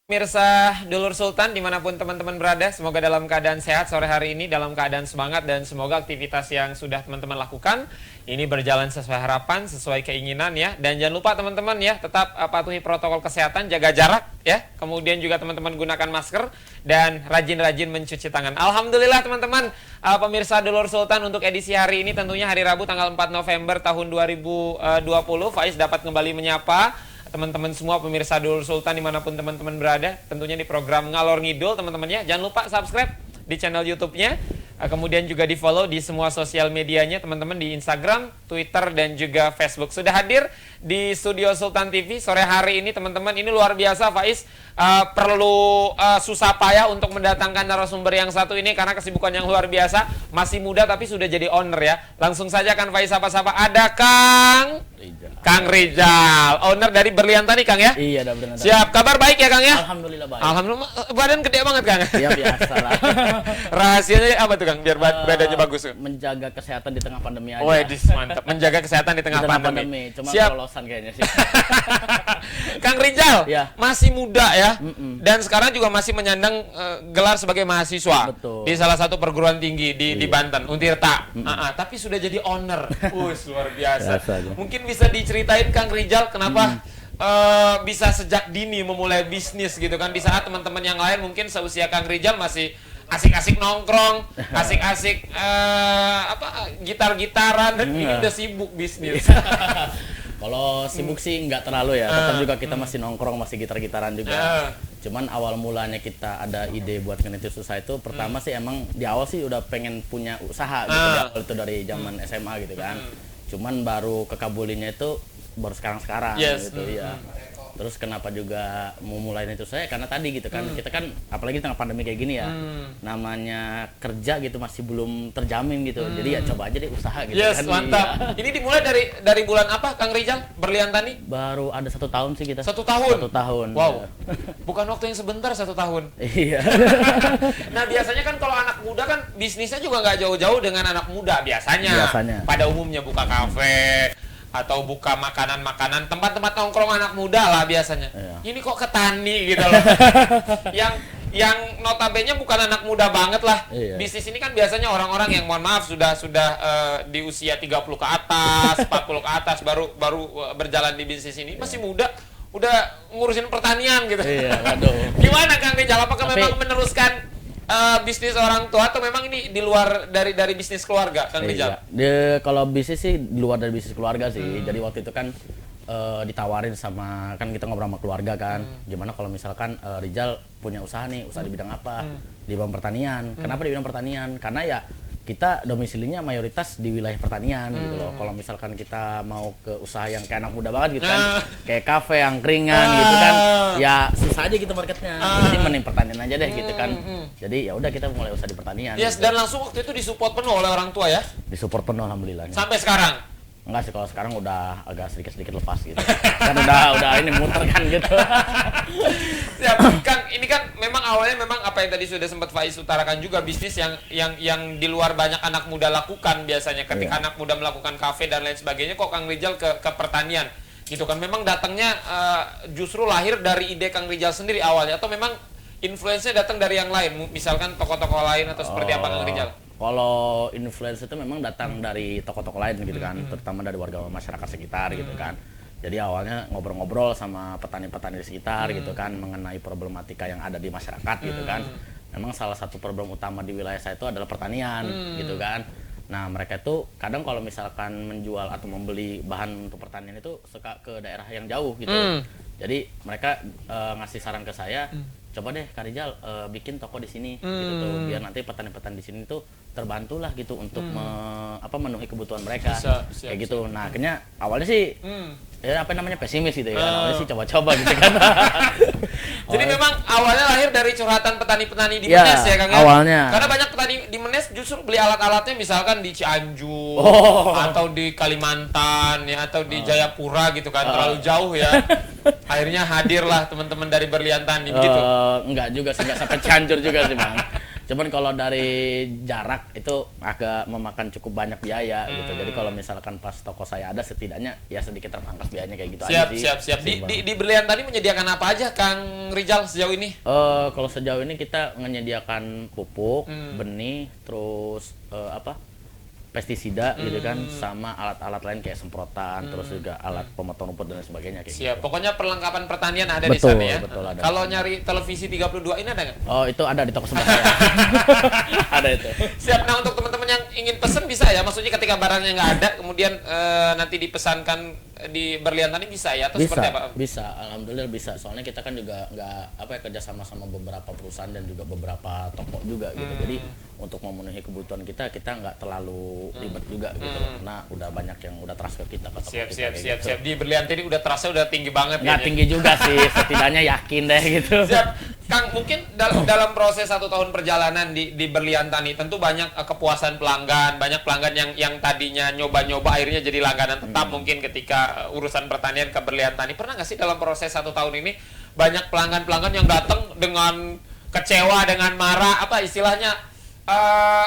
Mirsa Dulur Sultan dimanapun teman-teman berada, semoga dalam keadaan sehat sore hari ini, dalam keadaan semangat, dan semoga aktivitas yang sudah teman-teman lakukan ini berjalan sesuai harapan, sesuai keinginan ya. Dan jangan lupa teman-teman ya, tetap patuhi protokol kesehatan, jaga jarak ya. Kemudian juga teman-teman gunakan masker dan rajin-rajin mencuci tangan. Alhamdulillah teman-teman, pemirsa Dulur Sultan, untuk edisi hari ini tentunya hari Rabu tanggal 4 November tahun 2020, Faiz dapat kembali menyapa teman-teman semua pemirsa Dulur Sultan dimanapun teman-teman berada, tentunya di program Ngalor Ngidul teman-teman ya. Jangan lupa subscribe di channel YouTube-nya, kemudian juga di follow di semua sosial medianya teman-teman, di Instagram, Twitter, dan juga Facebook. Sudah hadir di studio Sultan TV sore hari ini teman-teman. Ini luar biasa Faiz, perlu susah payah untuk mendatangkan narasumber yang satu ini karena kesibukan yang luar biasa. Masih muda tapi sudah jadi owner ya. Langsung saja kan Faiz sapa-sapa. Ada Kang Rizal, owner dari Berliantah nih Kang ya? Iya, ada Berliantah. Siap, kabar baik ya Kang ya? Alhamdulillah baik. Alhamdulillah, badan gede banget Kang. Iya, biasa lah. Rahasianya apa tuh Kang, biar badannya bagus? Menjaga kesehatan di tengah pandemi aja. Wedis, mantap. Menjaga kesehatan di tengah pandemi. Cuma Siap. kelolosan kayaknya sih. Kang Rizal, ya, masih muda ya, dan sekarang juga masih menyandang gelar sebagai mahasiswa. Betul. Di salah satu perguruan tinggi di Banten, Untirta. Tapi sudah jadi owner. Luar biasa. Mungkin bisa diceritain Kang Rizal kenapa bisa sejak dini memulai bisnis gitu kan, di saat teman-teman yang lain mungkin seusia Kang Rizal masih asik-asik nongkrong, asik-asik gitar-gitaran, dan ini udah sibuk bisnis. Kalau sibuk sih nggak terlalu ya, tetap juga kita masih nongkrong, masih gitar-gitaran juga. Cuman awal mulanya kita ada ide buat ngerintis usaha itu, pertama sih emang di awal sih udah pengen punya usaha gitu, di awal itu dari zaman SMA gitu kan. Cuman baru kekabulinya itu baru sekarang-sekarang gitu ya. Terus kenapa juga mau mulai itu saya karena tadi gitu kan, kita kan apalagi tengah pandemi kayak gini ya, namanya kerja gitu masih belum terjamin gitu. Jadi ya coba aja deh usaha gitu kan. Mantap. Ini dimulai dari bulan apa Kang Rizal Berliantah nih? Baru ada 1 tahun sih kita. 1 tahun? 1 tahun. Wow. Bukan waktu yang sebentar 1 tahun. Iya. Nah biasanya kan kalau anak muda kan bisnisnya juga nggak jauh-jauh dengan anak muda biasanya. Pada umumnya buka kafe atau buka makanan-makanan, tempat-tempat nongkrong anak muda lah biasanya. Ini kok ke tani gitu loh. yang notabene bukan anak muda banget lah. Bisnis ini kan biasanya orang-orang yang mohon maaf sudah di usia 30 ke atas, 40 ke atas baru berjalan di bisnis ini. Masih muda udah ngurusin pertanian gitu. Waduh. Gimana Kang Rizal? Apakah memang meneruskan bisnis orang tua atau memang ini di luar dari bisnis keluarga Kang Rizal? Kalau bisnis sih di luar dari bisnis keluarga sih. Jadi waktu itu kan ditawarin sama, kan kita ngobrol sama keluarga kan, gimana kalau misalkan Rizal punya usaha nih, usaha di bidang apa? Di bidang pertanian. Kenapa di bidang pertanian? Karena ya kita domisilinya mayoritas di wilayah pertanian gitu loh. Kalau misalkan kita mau ke usaha yang kayak anak muda banget gitu kan, kayak kafe, angkringan gitu kan, ya susah aja gitu marketnya. Jadi mending pertanian aja deh gitu kan. Jadi ya udah kita mulai usaha di pertanian. Yes, gitu. dan langsung waktu itu disupport penuh oleh orang tua ya? Disupport penuh alhamdulillah. Sampai sekarang? Enggak sih, kalau sekarang udah agak sedikit lepas gitu. Kan udah ini muter kan gitu. Ya, Kang, ini kan memang awalnya memang apa yang tadi sudah sempat Faiz utarakan juga, bisnis yang di luar banyak anak muda lakukan biasanya. Ketika anak muda melakukan kafe dan lain sebagainya, kok Kang Rizal ke pertanian gitu kan. Memang datangnya justru lahir dari ide Kang Rizal sendiri awalnya, atau memang influence-nya datang dari yang lain, misalkan tokoh-tokoh lain atau seperti apa Kang Rizal? Kalau influence itu memang datang dari tokoh-tokoh lain gitu kan, terutama dari warga masyarakat sekitar gitu kan. Jadi awalnya ngobrol-ngobrol sama petani-petani di sekitar gitu kan, mengenai problematika yang ada di masyarakat gitu kan. Memang salah satu problem utama di wilayah saya itu adalah pertanian gitu kan. Nah mereka itu kadang kalau misalkan menjual atau membeli bahan untuk pertanian itu suka ke daerah yang jauh gitu. Jadi mereka ngasih saran ke saya, coba deh Kak Rizal bikin toko di sini gitu tuh, biar nanti petani-petani di sini tuh terbantulah gitu untuk memenuhi kebutuhan mereka. Kayak gitu. Nah akhirnya awalnya sih ya apa namanya pesimis gitu ya. Awalnya sih coba-coba gitu kan. Jadi memang awalnya lahir dari curhatan petani-petani di Menes ya Kang ya? Awalnya. Karena banyak petani di Menes justru beli alat-alatnya misalkan di Cianjur atau di Kalimantan ya, atau di Jayapura gitu kan, terlalu jauh ya. Akhirnya hadirlah teman-teman dari Berliantah begitu. Enggak juga sih, enggak sampai Cianjur juga sih Bang. Cuman kalau dari jarak itu agak memakan cukup banyak biaya gitu. Jadi kalau misalkan pas toko saya ada, setidaknya ya sedikit terpangkas biayanya kayak gitu aja sih. Siap. Di Berlian tadi menyediakan apa aja Kang Rizal sejauh ini? Kalau sejauh ini kita menyediakan pupuk, benih, terus pestisida gitu kan, sama alat-alat lain kayak semprotan, terus juga alat pemotong rumput dan sebagainya kayak Siap. gitu. Pokoknya perlengkapan pertanian ada Betul, di sana ya. betul, ada. Kalau nyari televisi 32 ini ada nggak? Oh, itu ada di toko sebelah saya. Ada itu. Siap. Nah, untuk teman-teman yang ingin pesen bisa ya. Maksudnya ketika barangnya nggak ada, kemudian nanti dipesankan di Berlian tadi bisa ya? Atau seperti apa? Bisa, alhamdulillah bisa. Soalnya kita kan juga nggak kerja sama beberapa perusahaan dan juga beberapa toko juga gitu. Jadi untuk memenuhi kebutuhan kita nggak terlalu ribet juga gitu loh. Karena udah banyak yang udah trust ke kita ke toko kita. Siap. Di Berlian tadi udah terasa udah tinggi banget. Nggak tinggi juga sih, setidaknya yakin deh gitu. Siap. Kang, mungkin dalam proses 1 tahun perjalanan di Berlian Tani tentu banyak kepuasan pelanggan, banyak pelanggan yang tadinya nyoba-nyoba akhirnya jadi langganan tetap mungkin ketika urusan pertanian ke Berlian Tani. Pernah nggak sih dalam proses 1 tahun ini banyak pelanggan-pelanggan yang datang dengan kecewa, dengan marah, apa istilahnya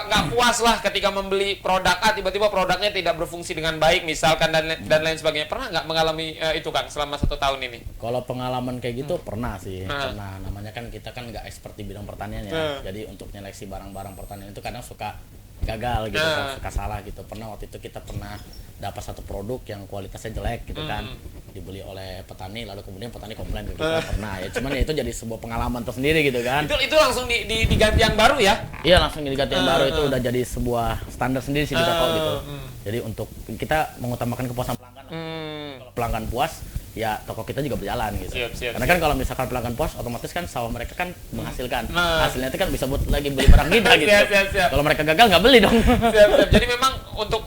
nggak puas lah ketika membeli produk A, tiba-tiba produknya tidak berfungsi dengan baik misalkan dan lain sebagainya. Pernah nggak mengalami itu Kang selama 1 tahun ini? Kalau pengalaman kayak gitu pernah sih. Pernah. Namanya kan kita kan nggak expert di bidang pertanian ya. Jadi untuk nyeleksi barang-barang pertanian itu kadang suka gagal gitu, suka salah gitu. Pernah waktu itu kita pernah dapat satu produk yang kualitasnya jelek gitu kan, dibeli oleh petani lalu kemudian petani komplain ke kita. Pernah ya, cuman ya itu jadi sebuah pengalaman tersendiri gitu kan. Itu langsung diganti yang baru ya? Iya, langsung diganti yang baru. Itu udah jadi sebuah standar sendiri sih di toko gitu. Jadi untuk kita mengutamakan kepuasan pelanggan. Kalau pelanggan puas, ya toko kita juga berjalan gitu. Karena kan kalau misalkan pelanggan puas, otomatis kan sawah mereka kan menghasilkan. Hasilnya itu kan bisa buat lagi beli barang kita gitu. Kalau mereka gagal nggak beli dong. Jadi memang untuk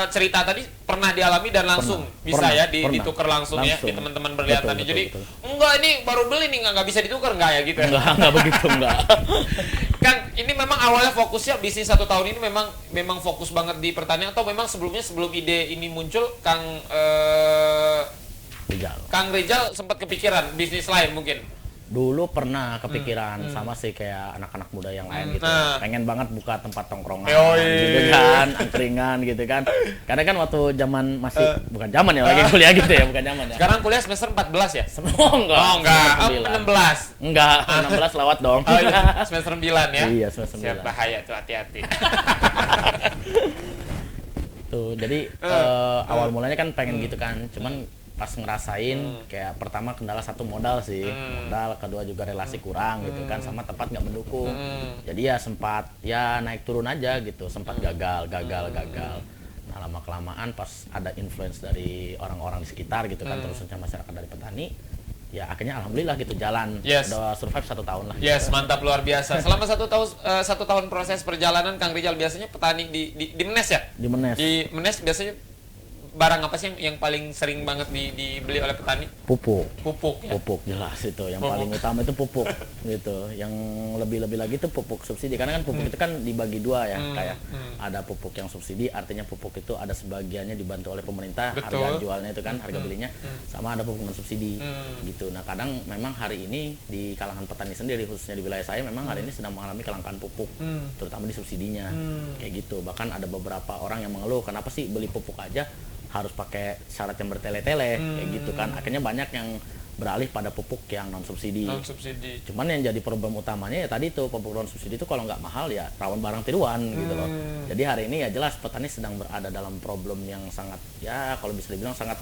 cerita tadi pernah dialami dan langsung bisa ya ditukar langsung ya di teman-teman Berlian Tani. Jadi enggak, ini baru beli nih nggak bisa ditukar nggak ya gitu ya? Enggak begitu enggak. Kang, ini memang awalnya fokusnya bisnis 1 tahun ini memang fokus banget di pertanian atau memang sebelum ide ini muncul Kang Rizal sempat kepikiran bisnis lain mungkin? Dulu pernah kepikiran sama sih kayak anak-anak muda yang lain gitu. Pengen banget buka tempat tongkrongan gitu kan, angkringan gitu kan. Karena kan waktu zaman masih bukan zaman ya, lagi kuliah gitu ya, bukan zaman ya. Sekarang kuliah semester 14 ya? Enggak. 16. Enggak, 16 lewat dong. Oh iya, semester 9 ya? Iya, semester 9. Siap, bahaya tuh, hati-hati. Tuh, jadi awal mulanya kan pengen gitu kan, cuman pas ngerasain kayak pertama kendala satu modal sih, modal, kedua juga relasi kurang gitu kan, sama tempat nggak mendukung. Jadi ya sempat ya naik turun aja gitu, sempat gagal. Nah, lama kelamaan pas ada influence dari orang-orang di sekitar gitu kan, terusnya masyarakat dari petani, ya akhirnya alhamdulillah gitu jalan. Udah survive 1 tahun lah. Yes, mantap, luar biasa. Selama 1 tahun proses perjalanan Kang Rizal biasanya petani di Menes ya? Di Menes. Di Menes biasanya barang apa sih yang paling sering banget dibeli oleh petani? Pupuk ya? Pupuk jelas itu yang paling utama itu pupuk gitu. Yang lebih lagi itu pupuk subsidi, karena kan pupuk itu kan dibagi dua ya, kayak ada pupuk yang subsidi, artinya pupuk itu ada sebagiannya dibantu oleh pemerintah. Betul. Harga jualnya itu kan harga belinya, sama ada pupuk non subsidi gitu. Nah kadang memang hari ini di kalangan petani sendiri, khususnya di wilayah saya, memang hari ini sedang mengalami kelangkaan pupuk, terutama di subsidinya kayak gitu. Bahkan ada beberapa orang yang mengeluh, kenapa sih beli pupuk aja harus pakai syarat yang bertele-tele kayak gitu kan. Akhirnya banyak yang beralih pada pupuk yang non subsidi. Cuman yang jadi problem utamanya ya tadi tuh, pupuk non subsidi itu kalau nggak mahal ya rawan barang tiruan gitu loh. Jadi hari ini ya jelas petani sedang berada dalam problem yang sangat, ya kalau bisa dibilang sangat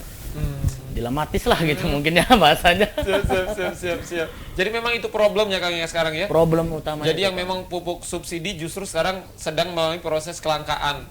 dilematis lah gitu mungkin ya bahasanya. Siap. Jadi memang itu problemnya Kang ya sekarang ya? Problem utamanya. Jadi yang memang pupuk subsidi justru sekarang sedang melalui proses kelangkaan.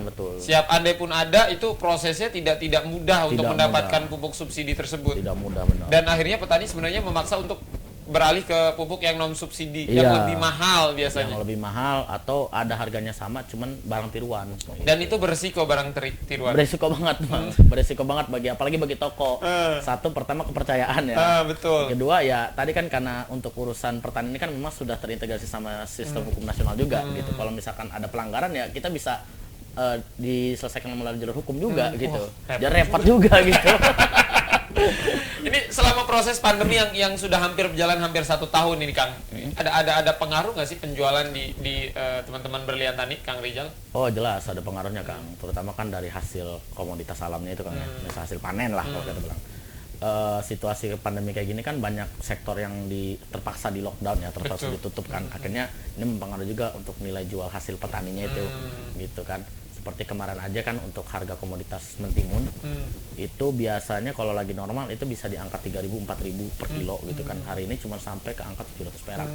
Betul. Siap, andai pun ada itu prosesnya tidak mudah untuk mendapatkan pupuk subsidi tersebut. Tidak mudah, benar. Dan akhirnya petani sebenarnya memaksa untuk beralih ke pupuk yang non subsidi, yang lebih mahal biasanya. Yang lebih mahal atau ada harganya sama cuman barang tiruan. Dan itu beresiko barang tiruan. Beresiko banget, beresiko banget apalagi bagi toko. Satu, pertama kepercayaan ya. Betul. Kedua ya tadi kan karena untuk urusan pertanian ini kan memang sudah terintegrasi sama sistem hukum nasional juga gitu. Kalau misalkan ada pelanggaran ya kita bisa diselesaikan melalui jalur hukum juga gitu. Jadi repot juga gitu. Ini selama proses pandemi yang sudah hampir berjalan hampir 1 tahun ini Kang, Ada pengaruh nggak sih penjualan di teman-teman berlian tani, Kang Rizal? Oh jelas ada pengaruhnya Kang, terutama kan dari hasil komoditas alamnya itu Kang ya, misal hasil panen lah kalau kita bilang. Situasi pandemi kayak gini kan banyak sektor yang terpaksa di lockdown ya, terpaksa ditutup kan, akhirnya ini mempengaruhi juga untuk nilai jual hasil petaninya itu, gitu kan. Seperti kemarin aja kan untuk harga komoditas mentimun itu biasanya kalau lagi normal itu bisa di angka 3.000 4.000 per kilo gitu kan, hari ini cuma sampai ke angka 700 perak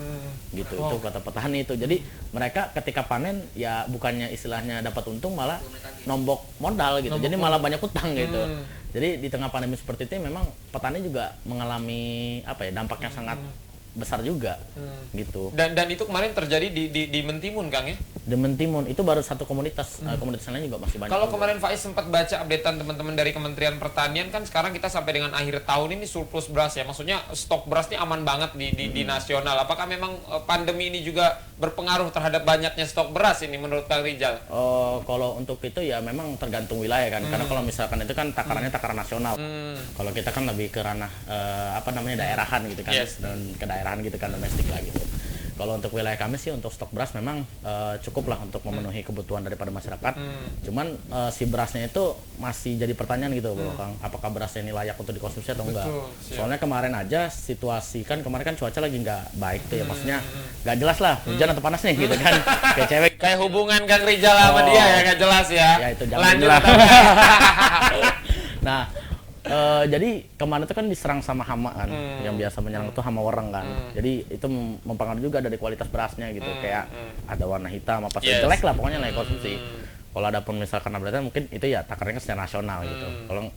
gitu. Itu kata petani itu, jadi mereka ketika panen ya bukannya istilahnya dapat untung, malah nombok modal gitu, jadi malah banyak utang gitu. Jadi di tengah pandemi seperti itu memang petani juga mengalami apa ya, dampaknya sangat besar juga gitu. Dan itu kemarin terjadi di Mentimun, Kang ya? Di Mentimun itu baru satu komunitas, komunitas lain juga masih banyak. Kalau kemarin Faiz sempat baca updatean teman-teman dari Kementerian Pertanian kan, sekarang kita sampai dengan akhir tahun ini surplus beras ya, maksudnya stok beras ini aman banget di nasional. Apakah memang pandemi ini juga berpengaruh terhadap banyaknya stok beras ini menurut Kang Rizal? Kalau untuk itu ya memang tergantung wilayah kan, karena kalau misalkan itu kan takarannya takaran nasional. Kalau kita kan lebih ke ranah apa namanya daerahan gitu kan, dan ke daerahan gitu kan, domestik lah gitu. Kalau untuk wilayah kami sih untuk stok beras memang cukup lah untuk memenuhi kebutuhan daripada masyarakat. Cuman si berasnya itu masih jadi pertanyaan gitu Bro Kang, apakah berasnya ini layak untuk dikonsumsi atau enggak. Soalnya kemarin aja situasi kan, kemarin kan cuaca lagi nggak baik tuh ya, maksudnya nggak jelas lah hujan atau panas nih gitu kan. Kayak cewek. Kayak hubungan Kang Rizal sama dia ya nggak jelas ya. Ya itu lanjut lah. atau Nah jadi kemarin itu kan diserang sama hama kan, yang biasa menyerang itu hama wereng kan. Jadi itu mempengaruhi juga dari kualitas berasnya gitu, kayak ada warna hitam apa jelek lah pokoknya layak konsumsi. Kalau ada pun misalkan berarti mungkin itu ya takarannya secara nasional gitu.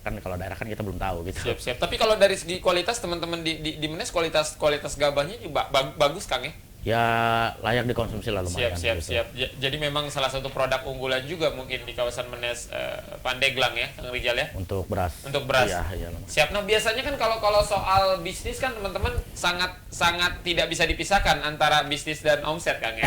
Kalau daerah kan kita belum tahu gitu. Siap. Tapi kalau dari segi kualitas teman-teman di Menes, kualitas gabahnya juga bagus Kang ya? Ya layak dikonsumsi lah lumayan. Siap. Jadi memang salah satu produk unggulan juga mungkin di kawasan Menes, Pandeglang ya, Kang Rizal ya? Untuk beras. Iya. Siap. Nah biasanya kan kalau soal bisnis kan teman-teman sangat tidak bisa dipisahkan antara bisnis dan omset Kang ya.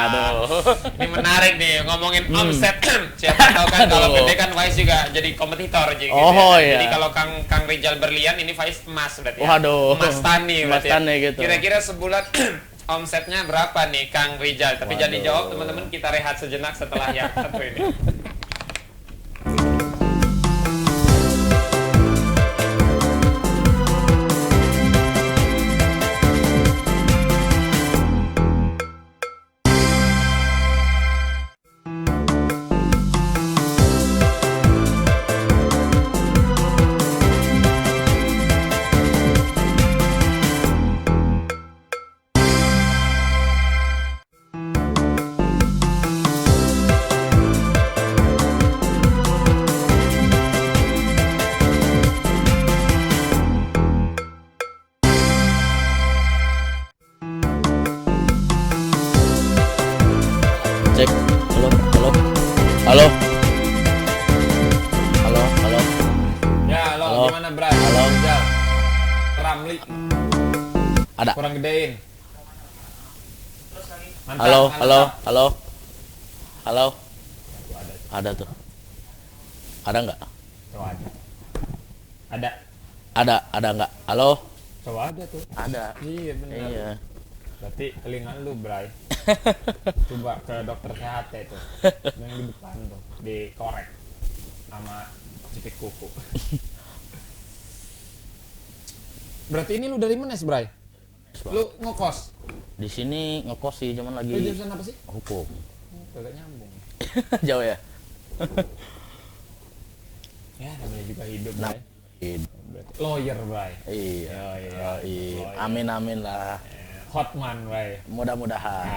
Aduh. Ini menarik nih ngomongin omset. Siapa tahu kan kalau gede kan Faiz juga jadi kompetitor gitu. Iya. Jadi kalau Kang Rizal berlian, ini Faiz emas berarti ya. Waduh. Emas tani berarti. Emas tani gitu. Kira-kira sebulan omsetnya berapa nih Kang Rizal? Tapi jangan dijawab teman-teman, kita rehat sejenak setelah yang satu ini. Cek. Halo. Ya, halo. Gimana, Bray? Halo. Rizal. Ramli. Ada. Kurang gedein. Mantap, Halo. mantap. Halo. Ada tuh. Ada nggak? Coba ada. Ada nggak? Halo. Coba ada tuh. Ada. Iya benar. Iya. Berarti telinga lu, Bray. Coba ke dokter THT itu. Yang di depan tuh, dikorek sama cipik kuku. Berarti ini lu dari Menes, Bray? Lu ngekos? Di sini ngekos sih, cuman lagi Lu jurusan apa sih? hukum. Kagak nyambung. Jauh ya? Ya, namanya juga hidup, Nah, Bray. Berarti lawyer, Bray. iya. Lawyer. Amin lah. Hotman, Bray. Mudah-mudahan.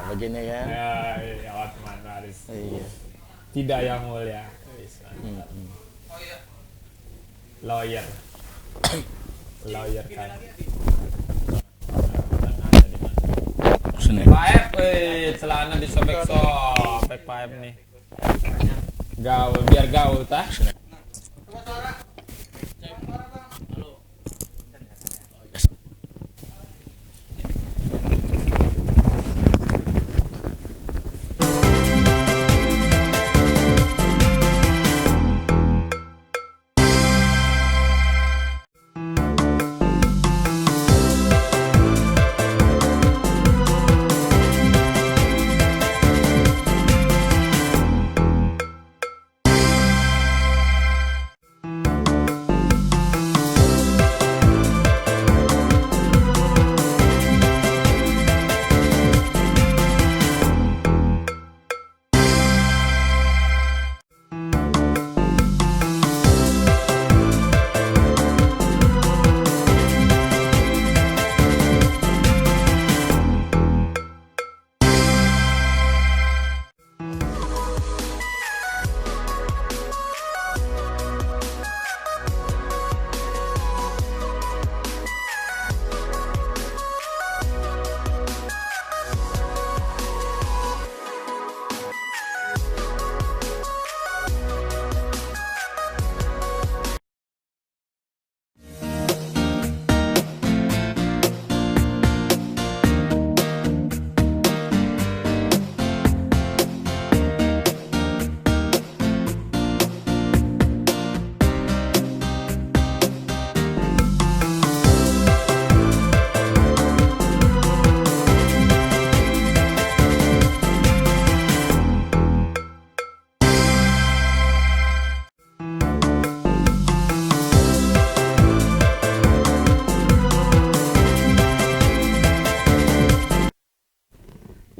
Begini kan? Ya, Hotman harus. Iya. Tidak yang mulia. Lawyer. Lawyer kan. Sini. Paep, celana disobek-sobek Paep nih. Gaul, biar gaul tah.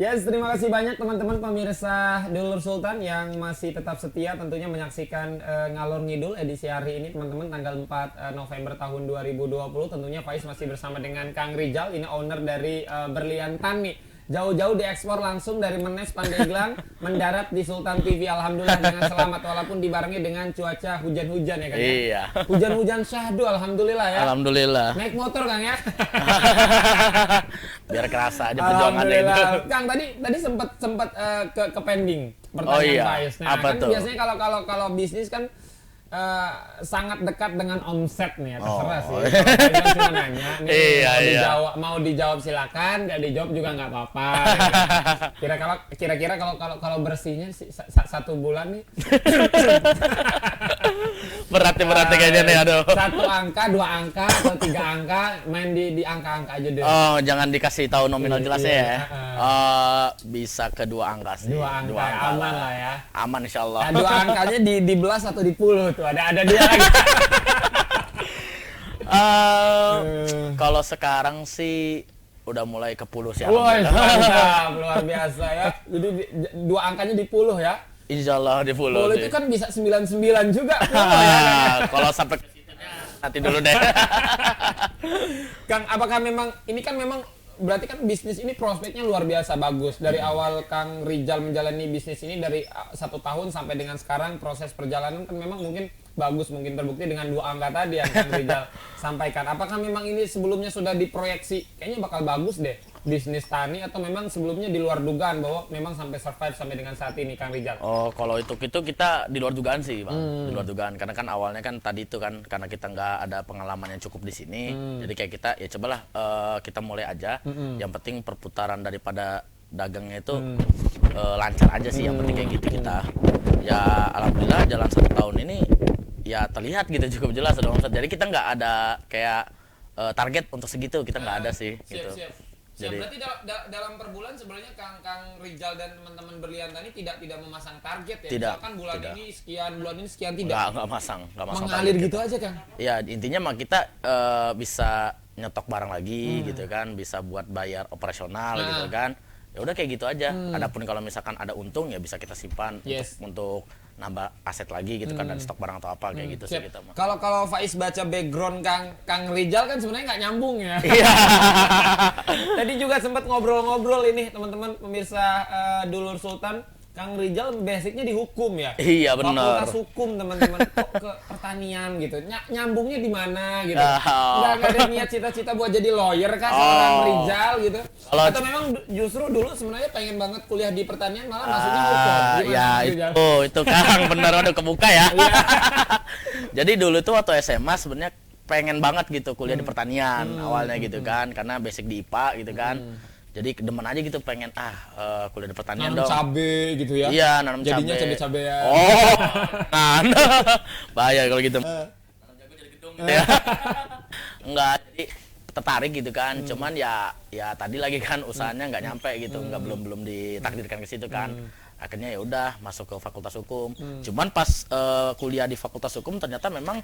Yes, terima kasih banyak teman-teman pemirsa Dulur Sultan yang masih tetap setia tentunya menyaksikan Ngalor Ngidul edisi hari ini teman-teman tanggal 4 November tahun 2020. Tentunya Faiz masih bersama dengan Kang Rizal, ini owner dari Berlian Tani. Jauh-jauh diekspor langsung dari Menes Pandeglang mendarat di Sultan TV. Alhamdulillah dengan selamat walaupun dibarengi dengan cuaca hujan-hujan ya Kang. Iya. Hujan-hujan syahdu alhamdulillah ya. Alhamdulillah. Naik motor Kang ya. Biar kerasa aja perjuangannya itu. Kang tadi sempat ke pending pertanyaan Oh iya. Faiz. Nah, Apa kan tuh? biasanya kalau bisnis kan sangat dekat dengan omset nih ya, terserah sih. Kalau cuma nanya nih, Iya. mau dijawab silakan, nggak dijawab juga nggak apa-apa. Kira-kira kalau bersihnya sih, satu bulan nih Berat kayaknya nih, aduh. satu angka, dua angka, atau tiga angka, main di angka-angka aja deh. Oh, jangan dikasih tahu nominal jelasnya Iya. ya. Bisa ke 2 angka sih. Dua angka, aman lah ya. Aman insyaallah. Nah, dua angkanya di belas atau di puluh tuh, ada dia lagi. Kalau sekarang sih udah mulai ke puluh sih. Wah, alhamdulillah. mantap, luar biasa ya. Jadi dua angkanya di puluh ya. Insyaallah di puluh. Puluh sih. itu kan bisa 99 juga. Puluh ya. Kalau sampai ke situnya nanti dulu deh. Kang, apakah memang ini kan memang berarti kan bisnis ini prospeknya luar biasa bagus dari awal Kang Rizal menjalani bisnis ini dari 1 tahun sampai dengan sekarang proses perjalanan kan memang mungkin bagus, mungkin terbukti dengan 2 angka tadi yang Kang Rizal sampaikan. Apakah memang ini sebelumnya sudah diproyeksi kayaknya bakal bagus deh bisnis tani atau memang sebelumnya di luar dugaan bahwa memang sampai survive sampai dengan saat ini Kang Rizal? Oh, kalau itu kita di luar dugaan sih, Bang. Di luar dugaan karena kan awalnya kan tadi itu kan karena kita nggak ada pengalaman yang cukup di sini. Jadi kayak kita ya cobalah kita mulai aja. Yang penting perputaran daripada dagangnya itu lancar aja sih, yang penting kayak gitu kita. Ya alhamdulillah jalan 1 tahun ini ya terlihat gitu cukup jelas ada omset. Jadi kita nggak ada kayak target untuk segitu, kita nggak ada sih gitu. Siap. Jadi, berarti dalam per bulan sebenarnya Kang Rizal dan teman-teman Berlian Tani tidak memasang target ya. Tidak, Misalkan bulan tidak. ini sekian tidak. nggak masang Mengalir target gitu aja Kang. Ya intinya mah kita bisa nyetok barang lagi gitu kan, bisa buat bayar operasional gitu kan. Ya udah kayak gitu aja. Adapun kalau misalkan ada untung ya bisa kita simpan untuk nambah aset lagi gitu kan, dan stok barang atau apa kayak gitu sih kita mah. Kalau Faiz baca background Kang Rizal kan sebenarnya nggak nyambung ya. Iya. Tadi juga sempat ngobrol-ngobrol ini teman-teman pemirsa Dulur Sultan. Kang Rizal basicnya di hukum ya. Iya benar. Fakultas hukum teman-teman. Kok ke pertanian gitu. Nyambungnya di mana gitu. Nggak ada niat cita-cita buat jadi lawyer kan seorang Rizal gitu. Atau memang justru dulu sebenarnya pengen banget kuliah di pertanian malah masuknya hukum. Gimana, Ya Rizal? itu Kang bener udah kebuka ya. Jadi dulu tuh waktu SMA sebenarnya pengen banget gitu kuliah di pertanian awalnya gitu kan, karena basic di IPA gitu kan. Jadi demen aja gitu pengen kuliah di pertanian nanam dong. cabe gitu ya. Iya, nanam jadinya cabe. cabe-cabean. Oh. Bahaya kalau gitu. Nanam jago jadi gedung gitu ya. Enggak, jadi tertarik gitu kan. Cuman ya tadi lagi kan usahanya nggak nyampe gitu, nggak belum ditakdirkan ke situ kan. Akhirnya ya udah masuk ke Fakultas Hukum. Cuman pas kuliah di Fakultas Hukum ternyata memang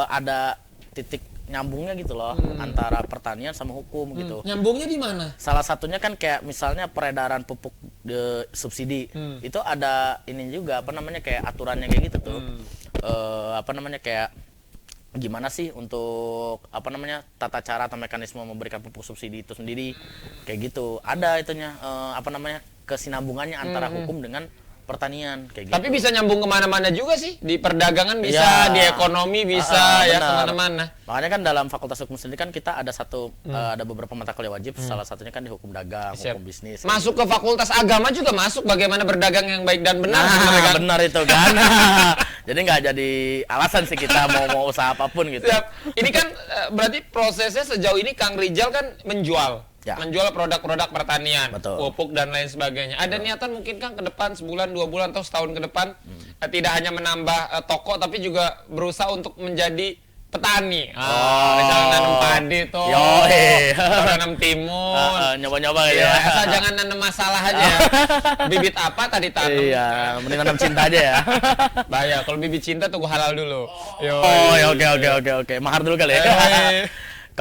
ada titik nyambungnya gitu loh antara pertanian sama hukum gitu. Nyambungnya di mana? Salah satunya kan kayak misalnya peredaran pupuk subsidi itu ada ini juga apa namanya kayak aturannya kayak gitu tuh. Apa namanya kayak gimana sih untuk apa namanya tata cara atau mekanisme memberikan pupuk subsidi itu sendiri kayak gitu. Ada itunya apa namanya kesinambungannya antara hukum dengan pertanian kayak gitu. Tapi bisa nyambung kemana-mana juga sih, di perdagangan bisa, di ekonomi bisa, ya kemana-mana. Makanya kan dalam Fakultas Hukum sendiri kan kita ada ada beberapa mata kuliah wajib, salah satunya kan di hukum dagang, hukum bisnis. Masuk ke Fakultas Agama juga masuk, bagaimana berdagang yang baik dan benar. Kan? Benar itu kan. Jadi nggak jadi alasan sih kita mau usaha apapun gitu. Siap. Ini kan berarti prosesnya sejauh ini Kang Rizal kan menjual. Ya. Menjual produk-produk pertanian, Betul. pupuk dan lain sebagainya. Ada niatan mungkin kan ke depan sebulan, 2 bulan atau setahun ke depan tidak hanya menambah toko tapi juga berusaha untuk menjadi petani. Misalnya nanam padi tuh, atau nanam timun. Nyoba-nyoba gitu ya. Asal jangan nanam masalah aja. Bibit apa tadi tanam? Iya, mending nanam cinta aja ya. Bahaya, kalau bibit cinta tunggu halal dulu. Oke. Mahar dulu kali ya.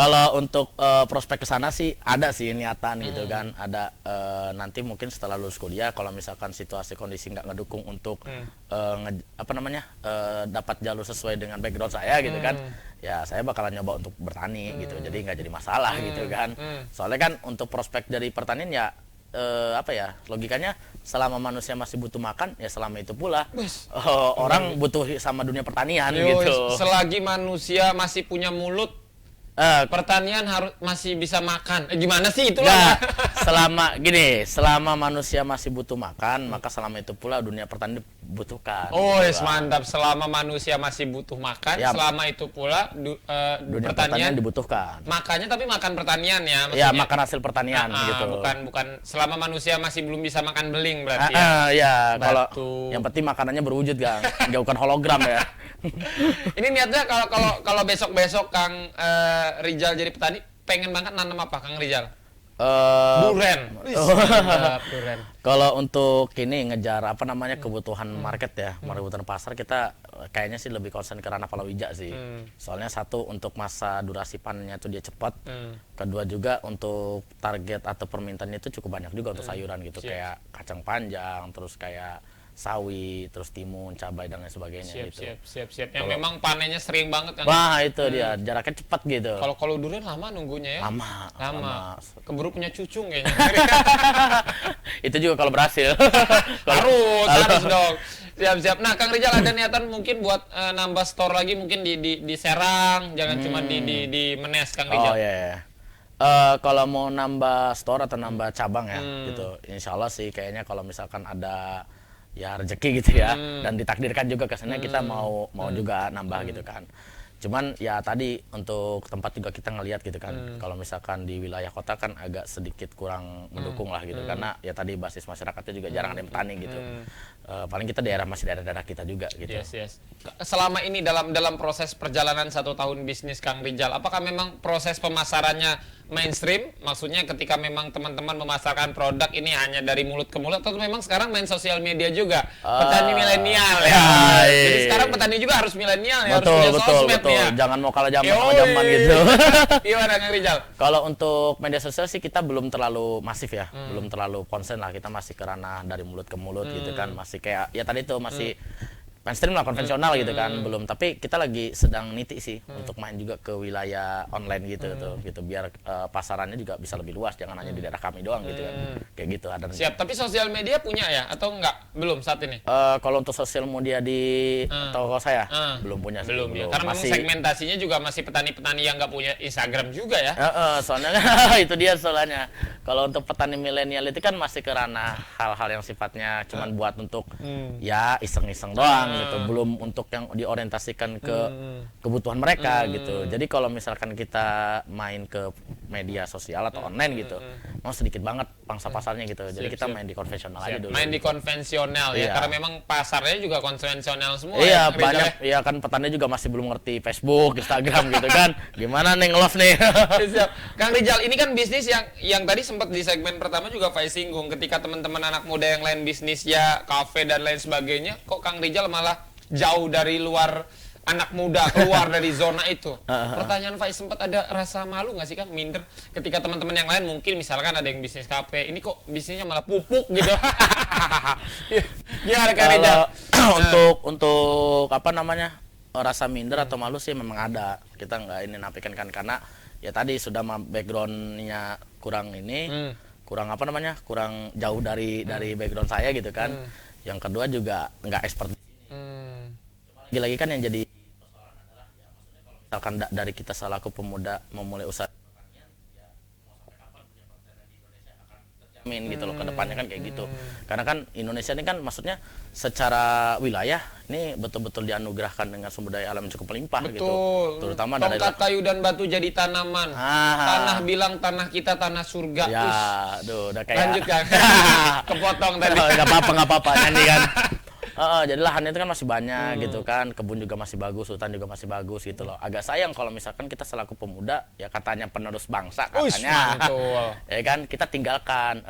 Kalau untuk prospek ke sana sih ada sih niatan gitu kan. Ada nanti mungkin setelah lulus kuliah kalau misalkan situasi kondisi nggak ngedukung untuk dapat jalur sesuai dengan background saya gitu kan. Ya saya bakalan nyoba untuk bertani gitu. Jadi nggak jadi masalah gitu kan. Soalnya kan untuk prospek dari pertanian ya logikanya selama manusia masih butuh makan ya selama itu pula orang butuh sama dunia pertanian gitu. Selagi manusia masih punya mulut, pertanian harus masih bisa makan. Gimana sih itu lah? Selama manusia masih butuh makan, maka selama itu pula dunia pertanian dibutuhkan. Oh, yes, mantap. Selama manusia masih butuh makan, selama itu pula dunia pertanian dibutuhkan. Makanya tapi makan pertanian ya maksudnya. Ya, makan hasil pertanian gitu. Bukan selama manusia masih belum bisa makan beling berarti kalau yang penting makanannya berwujud kan, bukan hologram ya. Ini niatnya kalau besok-besok Kang Rizal jadi petani, pengen banget nanam apa Kang Rizal? Duren. Duren. Kalau untuk ini ngejar kebutuhan market ya, kebutuhan pasar, kita kayaknya sih lebih concern ke ranah palawija sih. Soalnya satu untuk masa durasi panennya itu dia cepat. Kedua juga untuk target atau permintaannya itu cukup banyak juga untuk sayuran gitu, kayak kacang panjang, terus kayak sawi, terus timun, cabai dan lain sebagainya gitu. Siap. Yang memang panennya sering banget kan. Wah, itu dia, jaraknya cepat gitu. Kalau durian lama nunggunya ya? Lama. Keburu punya cucung kayaknya. Itu juga kalau berhasil. Harus dong. Siap. Nah, Kang Rizal ada niatan mungkin buat nambah store lagi mungkin di Serang, jangan cuma di Menes Kang Rizal. Oh iya. Kalau mau nambah store atau nambah cabang ya gitu. Insya Allah sih kayaknya kalau misalkan ada ya rezeki gitu ya dan ditakdirkan juga kesana kita mau juga nambah gitu kan. Cuman ya tadi untuk tempat juga kita ngelihat gitu kan. Kalau misalkan di wilayah kota kan agak sedikit kurang mendukung lah gitu karena ya tadi basis masyarakatnya juga jarang ada yang petani gitu. Paling kita masih daerah-daerah kita juga gitu. Yes. Selama ini dalam proses perjalanan 1 tahun bisnis Kang Rizal, apakah memang proses pemasarannya mainstream? Maksudnya ketika memang teman-teman memasarkan produk ini hanya dari mulut ke mulut, atau memang sekarang main sosial media juga? Petani milenial ya. Jadi sekarang petani juga harus milenial ya, harus punya sosmed ya. Jangan mau kalah zaman gitu. Gimana Kang Rizal? Kalau untuk media sosial sih kita belum terlalu masif ya, belum terlalu konsen lah. Kita masih ke ranah dari mulut ke mulut gitu kan, masih kayak ya tadi tuh masih mainstream lah, konvensional gitu kan, belum. Tapi kita lagi sedang niti sih untuk main juga ke wilayah online gitu gitu biar pasarannya juga bisa lebih luas, jangan hanya di daerah kami doang gitu kan. Kayak gitu ada. Siap, tapi sosial media punya ya atau enggak? Belum saat ini. Kalau untuk sosial media di toko saya belum punya sih. Belum ya. Karena memang segmentasinya juga masih petani-petani yang nggak punya Instagram juga ya. Soalnya itu dia soalnya. Kalau untuk petani milenial itu kan masih ke ranah hal-hal yang sifatnya cuman buat untuk ya iseng-iseng doang gitu, belum untuk yang diorientasikan ke kebutuhan mereka gitu. Jadi kalau misalkan kita main ke media sosial atau online gitu, memang sedikit banget pangsa pasarnya gitu. Jadi kita main di konvensional aja dulu. Main di konvensional ya, karena memang pasarnya juga konvensional semua. Iya, banyak ya kan petani juga masih belum ngerti Facebook, Instagram gitu kan. Gimana nih nge-love nih? Siap. Kang Rizal, ini kan bisnis yang tadi sempat di segmen pertama juga Faiz singgung, ketika teman-teman anak muda yang lain bisnis ya kafe dan lain sebagainya, kok Kang Rizal malah jauh dari luar, anak muda keluar dari zona itu. Pertanyaan Faiz, sempat ada rasa malu nggak sih Kang, minder ketika teman-teman yang lain mungkin misalkan ada yang bisnis kafe, ini kok bisnisnya malah pupuk gitu. Gimana Kang Rizal? Untuk rasa minder atau malu sih memang ada. Kita nggak ini nafikan kan, karena ya tadi sudah backgroundnya kurang kurang jauh dari background saya gitu kan. Yang kedua juga nggak expert. Lagi-lagi kan yang jadi persoalan adalah ya maksudnya kalau misalkan dari kita selaku pemuda memulai usaha pertanian ya mau sampai kapan punya pertanian di Indonesia akan terjamin gitu loh ke depannya kan kayak gitu. Karena kan Indonesia ini kan maksudnya secara wilayah ini betul-betul dianugerahkan dengan sumber daya alam yang cukup melimpah gitu. Terutama dari tongkat kayu dan batu jadi tanaman. Tanah bilang tanah kita tanah surga. Ya, udah kayak lanjut Kang. Kepotong tadi. Enggak apa-apa nyanyi kan. Jadi lahannya itu kan masih banyak gitu kan, kebun juga masih bagus, hutan juga masih bagus gitu loh. Agak sayang kalau misalkan kita selaku pemuda ya katanya penerus bangsa katanya, ya kan kita tinggalkan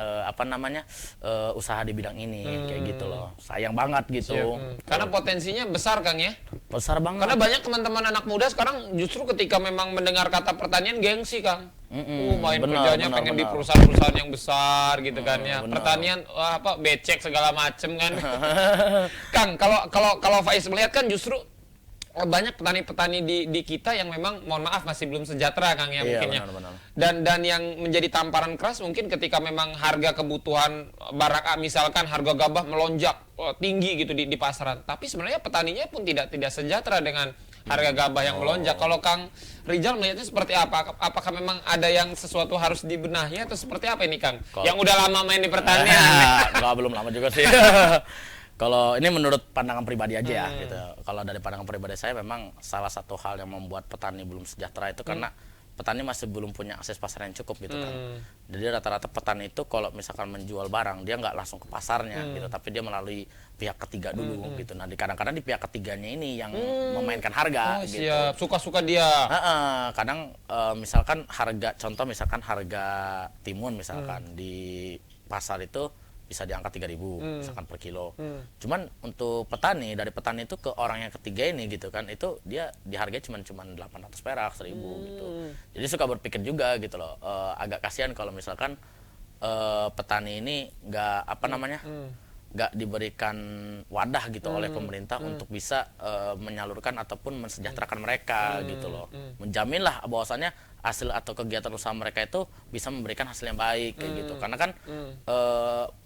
usaha di bidang ini kayak gitu loh. Sayang banget gitu. Karena potensinya besar Kang ya. Besar banget. Karena banyak teman-teman anak muda sekarang justru ketika memang mendengar kata pertanian gengsi, Kang. Main kerjanya pengen di perusahaan-perusahaan yang besar gitu kan ya. Benar. Pertanian apa becek segala macem kan. Kang, kalau Faiz melihat kan justru banyak petani-petani di kita yang memang mohon maaf masih belum sejahtera, Kang, ya, mungkin ya. Benar. Dan yang menjadi tamparan keras mungkin ketika memang harga kebutuhan barang misalkan harga gabah melonjak tinggi gitu di pasaran. Tapi sebenarnya petaninya pun tidak sejahtera dengan harga gabah yang melonjak. Kalau Kang Rijal melihatnya seperti apa? Apakah memang ada yang sesuatu harus dibenahi atau seperti apa ini, Kang? Yang udah lama main di pertanian. Belum lama juga sih. Kalau ini menurut pandangan pribadi aja ya gitu. Kalau dari pandangan pribadi saya memang salah satu hal yang membuat petani belum sejahtera itu karena petani masih belum punya akses pasar yang cukup gitu kan. Jadi rata-rata petani itu kalau misalkan menjual barang dia nggak langsung ke pasarnya gitu, tapi dia melalui pihak ketiga dulu gitu. Nah, kadang-kadang di pihak ketiganya ini yang memainkan harga gitu. Siap, suka-suka dia. Kadang misalkan contoh misalkan harga timun misalkan di pasar itu bisa di angka 3.000 misalkan per kilo. Cuman untuk petani, dari petani itu ke orang yang ketiga ini gitu kan, itu dia dihargai cuman 800 perak, 1.000 gitu. Jadi suka berpikir juga gitu loh. Agak kasihan kalau misalkan petani ini nggak diberikan wadah gitu oleh pemerintah untuk bisa menyalurkan ataupun mensejahterakan mereka gitu loh. Menjaminlah bahwasannya hasil atau kegiatan usaha mereka itu bisa memberikan hasil yang baik kayak gitu. Karena kan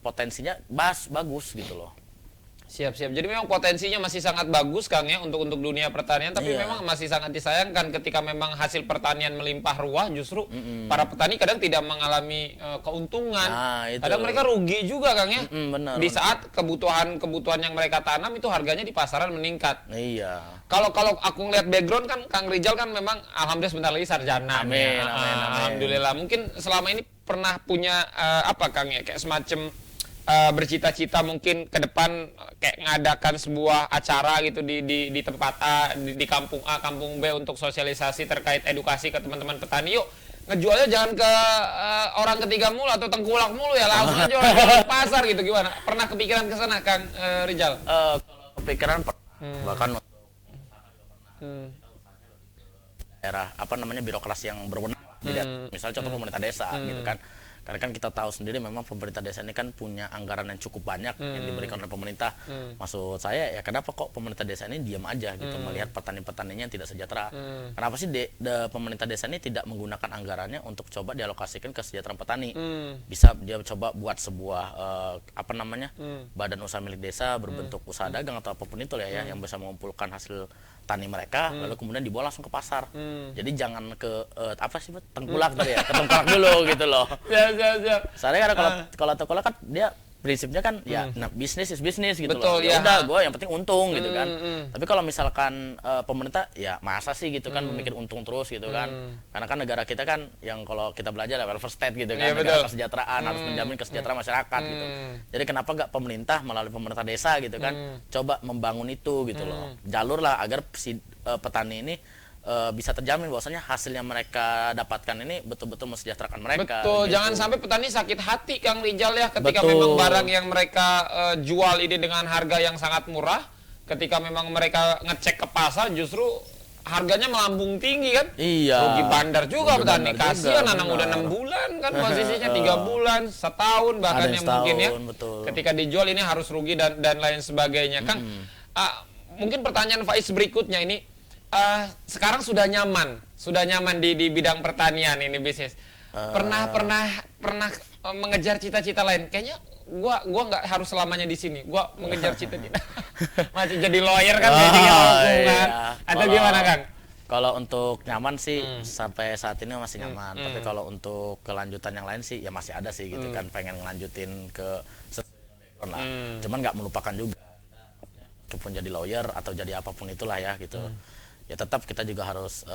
potensinya bagus gitu loh. Siap. Jadi memang potensinya masih sangat bagus, Kang, ya, untuk dunia pertanian, tapi memang masih sangat disayangkan ketika memang hasil pertanian melimpah ruah justru para petani kadang tidak mengalami keuntungan. Kadang mereka rugi juga, Kang, ya. Benar. Di saat kebutuhan yang mereka tanam itu harganya di pasaran meningkat. Iya. Kalau aku ngeliat background kan Kang Rijal kan memang alhamdulillah sebentar lagi sarjana. Amin. Alhamdulillah. Mungkin selama ini pernah punya apa, Kang, ya, kayak semacam bercita-cita mungkin ke depan kayak ngadakan sebuah acara gitu di tempat A, di kampung A, kampung B untuk sosialisasi terkait edukasi ke teman-teman petani. Yuk ngejualnya jangan ke orang ketiga mulu atau tengkulak mulu ya, langsung aja di pasar gitu. Gimana? Pernah kepikiran ke sana, Kang Rijal? Kalau kepikiran bahkan daerah birokrasi yang berwenang. Misalnya contoh pemerintah desa gitu kan. Karena kan kita tahu sendiri memang pemerintah desa ini kan punya anggaran yang cukup banyak yang diberikan oleh pemerintah. Maksud saya ya kenapa kok pemerintah desa ini diam aja gitu melihat petani-petaninya yang tidak sejahtera. Kenapa sih pemerintah desa ini tidak menggunakan anggarannya untuk coba dialokasikan ke kesejahteraan petani? Bisa dia coba buat sebuah badan usaha milik desa berbentuk usaha dagang atau apapun itu ya yang bisa mengumpulkan hasil tani mereka lalu kemudian dibawa langsung ke pasar. Jadi jangan ke tengkulak tadi ya, ke tengkulak dulu gitu loh. Siap. Soalnya kalau tengkulak kan dia prinsipnya kan ya bisnis is bisnis gitu. Betul, loh. Ya ya. udah gue yang penting untung gitu kan. Tapi kalau misalkan pemerintah ya masa sih gitu kan memikir untung terus gitu kan. Karena kan negara kita kan yang kalau kita belajar ya welfare state gitu kan, negara kesejahteraan harus menjamin kesejahteraan masyarakat gitu. Jadi kenapa nggak pemerintah melalui pemerintah desa gitu kan coba membangun itu gitu loh. Jalur lah agar si petani ini bisa terjamin bahwasanya hasil yang mereka dapatkan ini betul-betul mensejahterakan mereka. Betul, gitu. jangan sampai petani sakit hati, Kang Rijal, ya, ketika memang barang yang mereka jual ini dengan harga yang sangat murah, ketika memang mereka ngecek ke pasar justru harganya melambung tinggi kan. Iya. Rugi bandar juga petani. Kasihan anak benar. udah 6 bulan kan posisinya 3 bulan, setahun bahkan yang mungkin ya. Betul. Ketika dijual ini harus rugi dan lain sebagainya. Kang, mungkin pertanyaan Faiz berikutnya ini, sekarang sudah nyaman di bidang pertanian ini bisnis. Pernah mengejar cita-cita lain. Kayaknya gua nggak harus selamanya di sini. Gua mengejar cita-cita. Masih jadi lawyer kan, jadi hukuman. Atau gimana, Kang? Kalau untuk nyaman sih sampai saat ini masih nyaman. Tapi kalau untuk kelanjutan yang lain sih ya masih ada sih gitu kan, pengen ngelanjutin ke background lah. Cuman nggak melupakan juga. Walaupun jadi lawyer atau jadi apapun itulah ya gitu. Ya tetap kita juga harus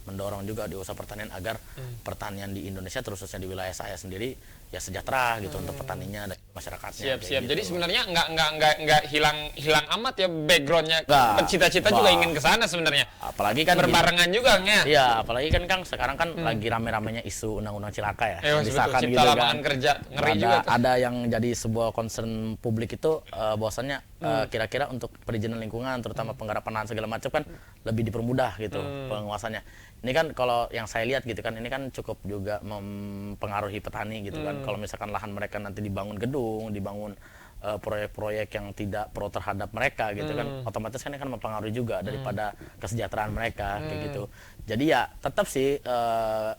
mendorong juga di usaha pertanian agar pertanian di Indonesia terusnya di wilayah saya sendiri ya sejahtera gitu untuk petaninya dan masyarakatnya. Siap. Gitu. Jadi sebenarnya nggak hilang amat ya backgroundnya. Cita-cita juga ingin ke sana sebenarnya. apalagi kan berbarengan juga ya. Iya, apalagi kan Kang sekarang kan lagi rame-ramenya isu undang-undang cilaka ya. Disahkan gitu lapangan kerja ngeri juga tuh. Ada yang jadi sebuah concern publik itu bahwasannya kira-kira untuk perizinan lingkungan terutama penggarapan lahan segala macam kan lebih dipermudah gitu penguasannya. Ini kan kalau yang saya lihat gitu kan ini kan cukup juga mempengaruhi petani gitu kan. Kalau misalkan lahan mereka nanti dibangun gedung, dibangun proyek-proyek yang tidak pro terhadap mereka gitu kan, otomatis kan akan mempengaruhi juga daripada kesejahteraan mereka kayak gitu. Jadi ya tetap sih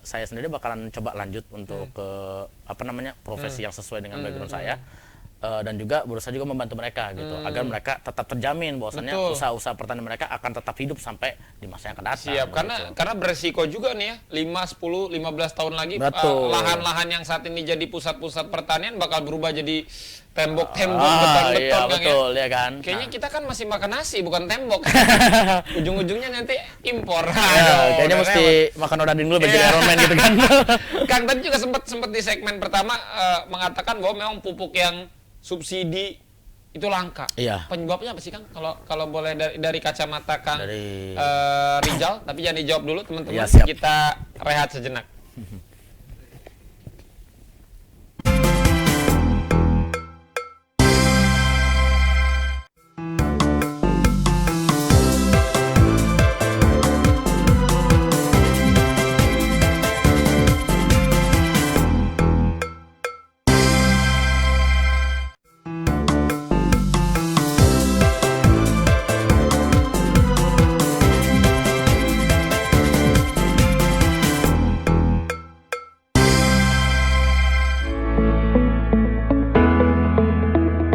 saya sendiri bakalan coba lanjut untuk ke profesi yang sesuai dengan background saya. Dan juga berusaha juga membantu mereka gitu agar mereka tetap terjamin bahwasannya usaha-usaha pertanian mereka akan tetap hidup sampai di masa yang akan datang. Siap, karena beresiko juga nih ya 5, 10, 15 tahun lagi lahan-lahan yang saat ini jadi pusat-pusat pertanian bakal berubah jadi tembok-tembok beton-beton iya, betul, ya kan. Kayaknya kita kan masih makan nasi bukan tembok. Ujung-ujungnya nanti impor. Kayaknya mesti makan Odading dulu bagi Iron Man gitu kan. Kang tadi juga sempat di segmen pertama mengatakan bahwa memang pupuk yang subsidi itu langka. Iya. Penyebabnya apa sih Kang? Kalau boleh dari kacamata Kang Rizal, tapi jangan dijawab dulu teman-teman. Ya, siap. Kita rehat sejenak.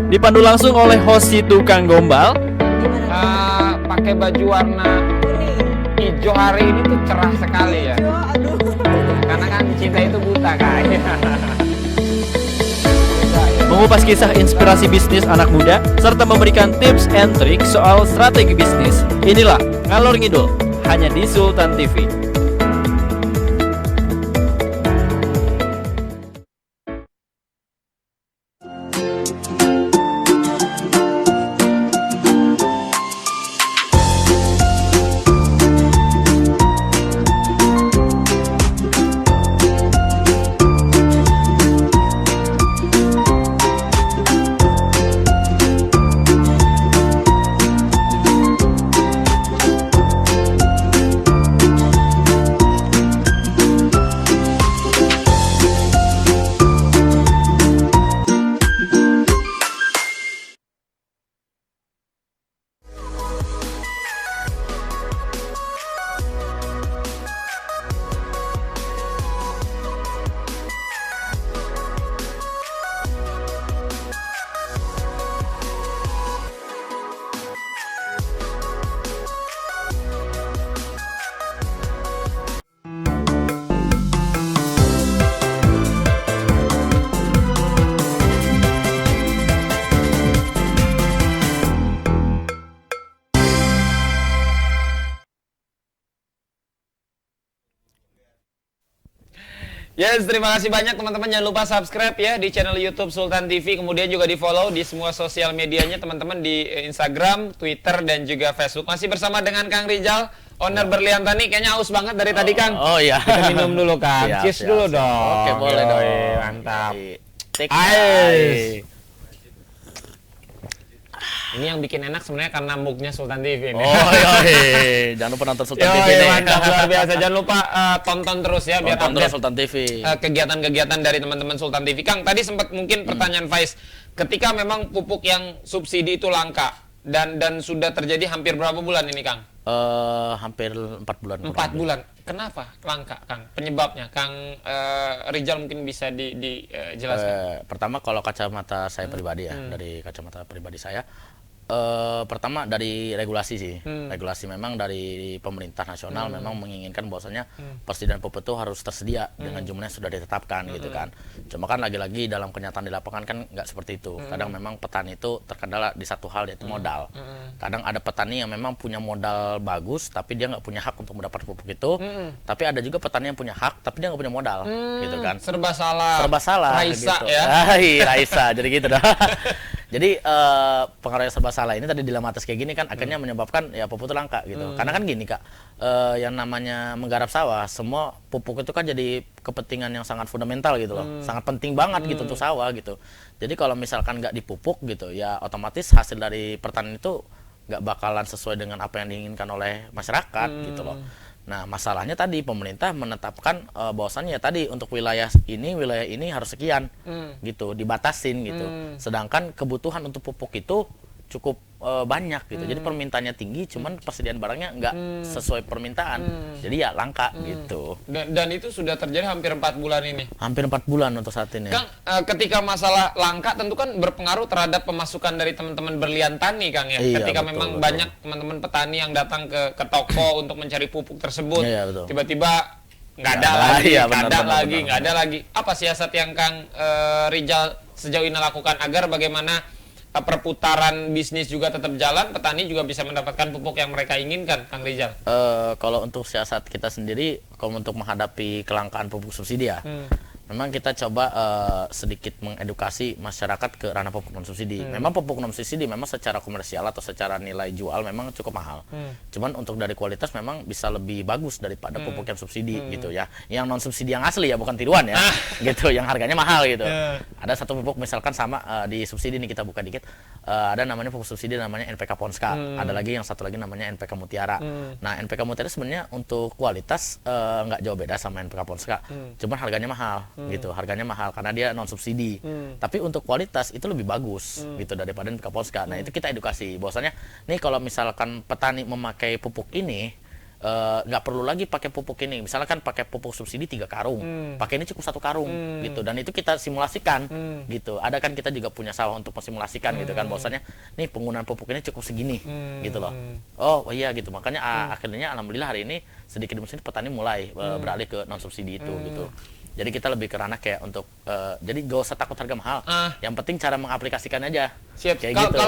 Dipandu langsung oleh host si tukang gombal. Pakai baju warna hijau hari ini tuh cerah sekali ya. Karena kan cinta itu buta kan. Mengupas kisah inspirasi bisnis anak muda serta memberikan tips and trik soal strategi bisnis. Inilah Ngalor Ngidul hanya di Sultan TV. Yes, terima kasih banyak teman-teman. Jangan lupa subscribe ya di channel YouTube Sultan TV. Kemudian juga di follow di semua sosial medianya teman-teman di Instagram, Twitter, dan juga Facebook. Masih bersama dengan Kang Rizal, owner Berliantani. Kayaknya haus banget dari tadi Kang. Oh iya. Kita minum dulu Kang. Cheers dulu dong. Oke, boleh dong. Mantap. Take Hai. Ini yang bikin enak sebenarnya karena mugnya Sultan TV ini. Oh iya, jangan lupa nonton Sultan TV nih. Mantap, luar biasa. Jangan lupa tonton terus ya biar Tonton terus update Sultan TV. kegiatan-kegiatan dari teman-teman Sultan TV. Kang, tadi sempat mungkin pertanyaan Faiz, ketika memang pupuk yang subsidi itu langka dan sudah terjadi hampir berapa bulan ini Kang? Hampir 4 bulan. 4 bulan. Kenapa langka Kang? Penyebabnya Kang Rizal mungkin bisa dijelaskan. Pertama kalau kacamata saya pribadi ya, dari kacamata pribadi saya. Pertama dari regulasi sih, regulasi memang dari pemerintah nasional memang menginginkan bahwasanya persediaan pupuk itu harus tersedia dengan jumlah yang sudah ditetapkan gitu kan. Cuma kan lagi-lagi dalam kenyataan di lapangan kan nggak seperti itu. Kadang memang petani itu terkendala di satu hal yaitu modal. Kadang ada petani yang memang punya modal bagus tapi dia nggak punya hak untuk mendapat pupuk itu. Tapi ada juga petani yang punya hak tapi dia nggak punya modal, gitu kan. Serba salah. Serba salah. Raisa gitu. ya. Raisa, jadi gitu dah. Jadi pengaruh yang serba salah ini tadi dilematis kayak gini kan akhirnya menyebabkan ya pupuk itu langka gitu. Karena kan gini Kak, yang namanya menggarap sawah, semua pupuk itu kan jadi kepentingan yang sangat fundamental gitu loh. Sangat penting banget gitu untuk sawah gitu. Jadi kalau misalkan nggak dipupuk gitu ya otomatis hasil dari pertanian itu nggak bakalan sesuai dengan apa yang diinginkan oleh masyarakat gitu loh. Nah masalahnya tadi pemerintah menetapkan bahwasannya ya tadi untuk wilayah ini harus sekian gitu, dibatasin gitu. Sedangkan kebutuhan untuk pupuk itu cukup banyak gitu. Jadi permintaannya tinggi, cuman persediaan barangnya nggak sesuai permintaan. Jadi ya langka gitu. Dan itu sudah terjadi hampir 4 bulan ini. Hampir 4 bulan untuk saat ini. Kang, ketika masalah langka tentu kan berpengaruh terhadap pemasukan dari teman-teman berlian tani, Kang ya. Iya, Ketika betul, memang betul. banyak teman-teman petani yang datang ke toko untuk mencari pupuk tersebut, Iya, betul. tiba-tiba nggak ada Nggak ada, lagi, iya, nggak ada benar, lagi, benar. nggak ada lagi. Apa siasat yang Kang Rijal sejauh ini lakukan agar bagaimana perputaran bisnis juga tetap jalan, petani juga bisa mendapatkan pupuk yang mereka inginkan, Kang Rijal? Kalau untuk siasat kita sendiri, kalau untuk menghadapi kelangkaan pupuk subsidi ya, memang kita coba sedikit mengedukasi masyarakat ke ranah pupuk non subsidi. Memang pupuk non subsidi memang secara komersial atau secara nilai jual memang cukup mahal. Cuman untuk dari kualitas memang bisa lebih bagus daripada pupuk yang subsidi gitu ya. Yang non subsidi yang asli ya, bukan tiruan ya, gitu. Yang harganya mahal gitu. Ada satu pupuk misalkan sama di subsidi nih kita buka dikit. Ada namanya pupuk subsidi namanya NPK Ponska. Ada lagi yang satu lagi namanya NPK Mutiara. Nah NPK Mutiara sebenarnya untuk kualitas nggak jauh beda sama NPK Ponska. Cuman harganya mahal. Gitu, harganya mahal karena dia non subsidi. Tapi untuk kualitas itu lebih bagus gitu daripada NPK Polska. Nah, itu kita edukasi bahwasanya nih kalau misalkan petani memakai pupuk ini nggak perlu lagi pakai pupuk ini. Misalkan pakai pupuk subsidi 3 karung, pakai ini cukup 1 karung gitu. Dan itu kita simulasikan gitu. Ada kan kita juga punya sawah untuk mensimulasikan gitu kan bahwasanya nih penggunaan pupuk ini cukup segini gitu loh. Oh iya gitu. Makanya akhirnya alhamdulillah hari ini sedikit demi sedikit petani mulai beralih ke non subsidi itu gitu. Jadi kita lebih ke ranah kayak untuk jadi gak usah takut harga mahal. Yang penting cara mengaplikasikan aja. Siap. Kayak gitu.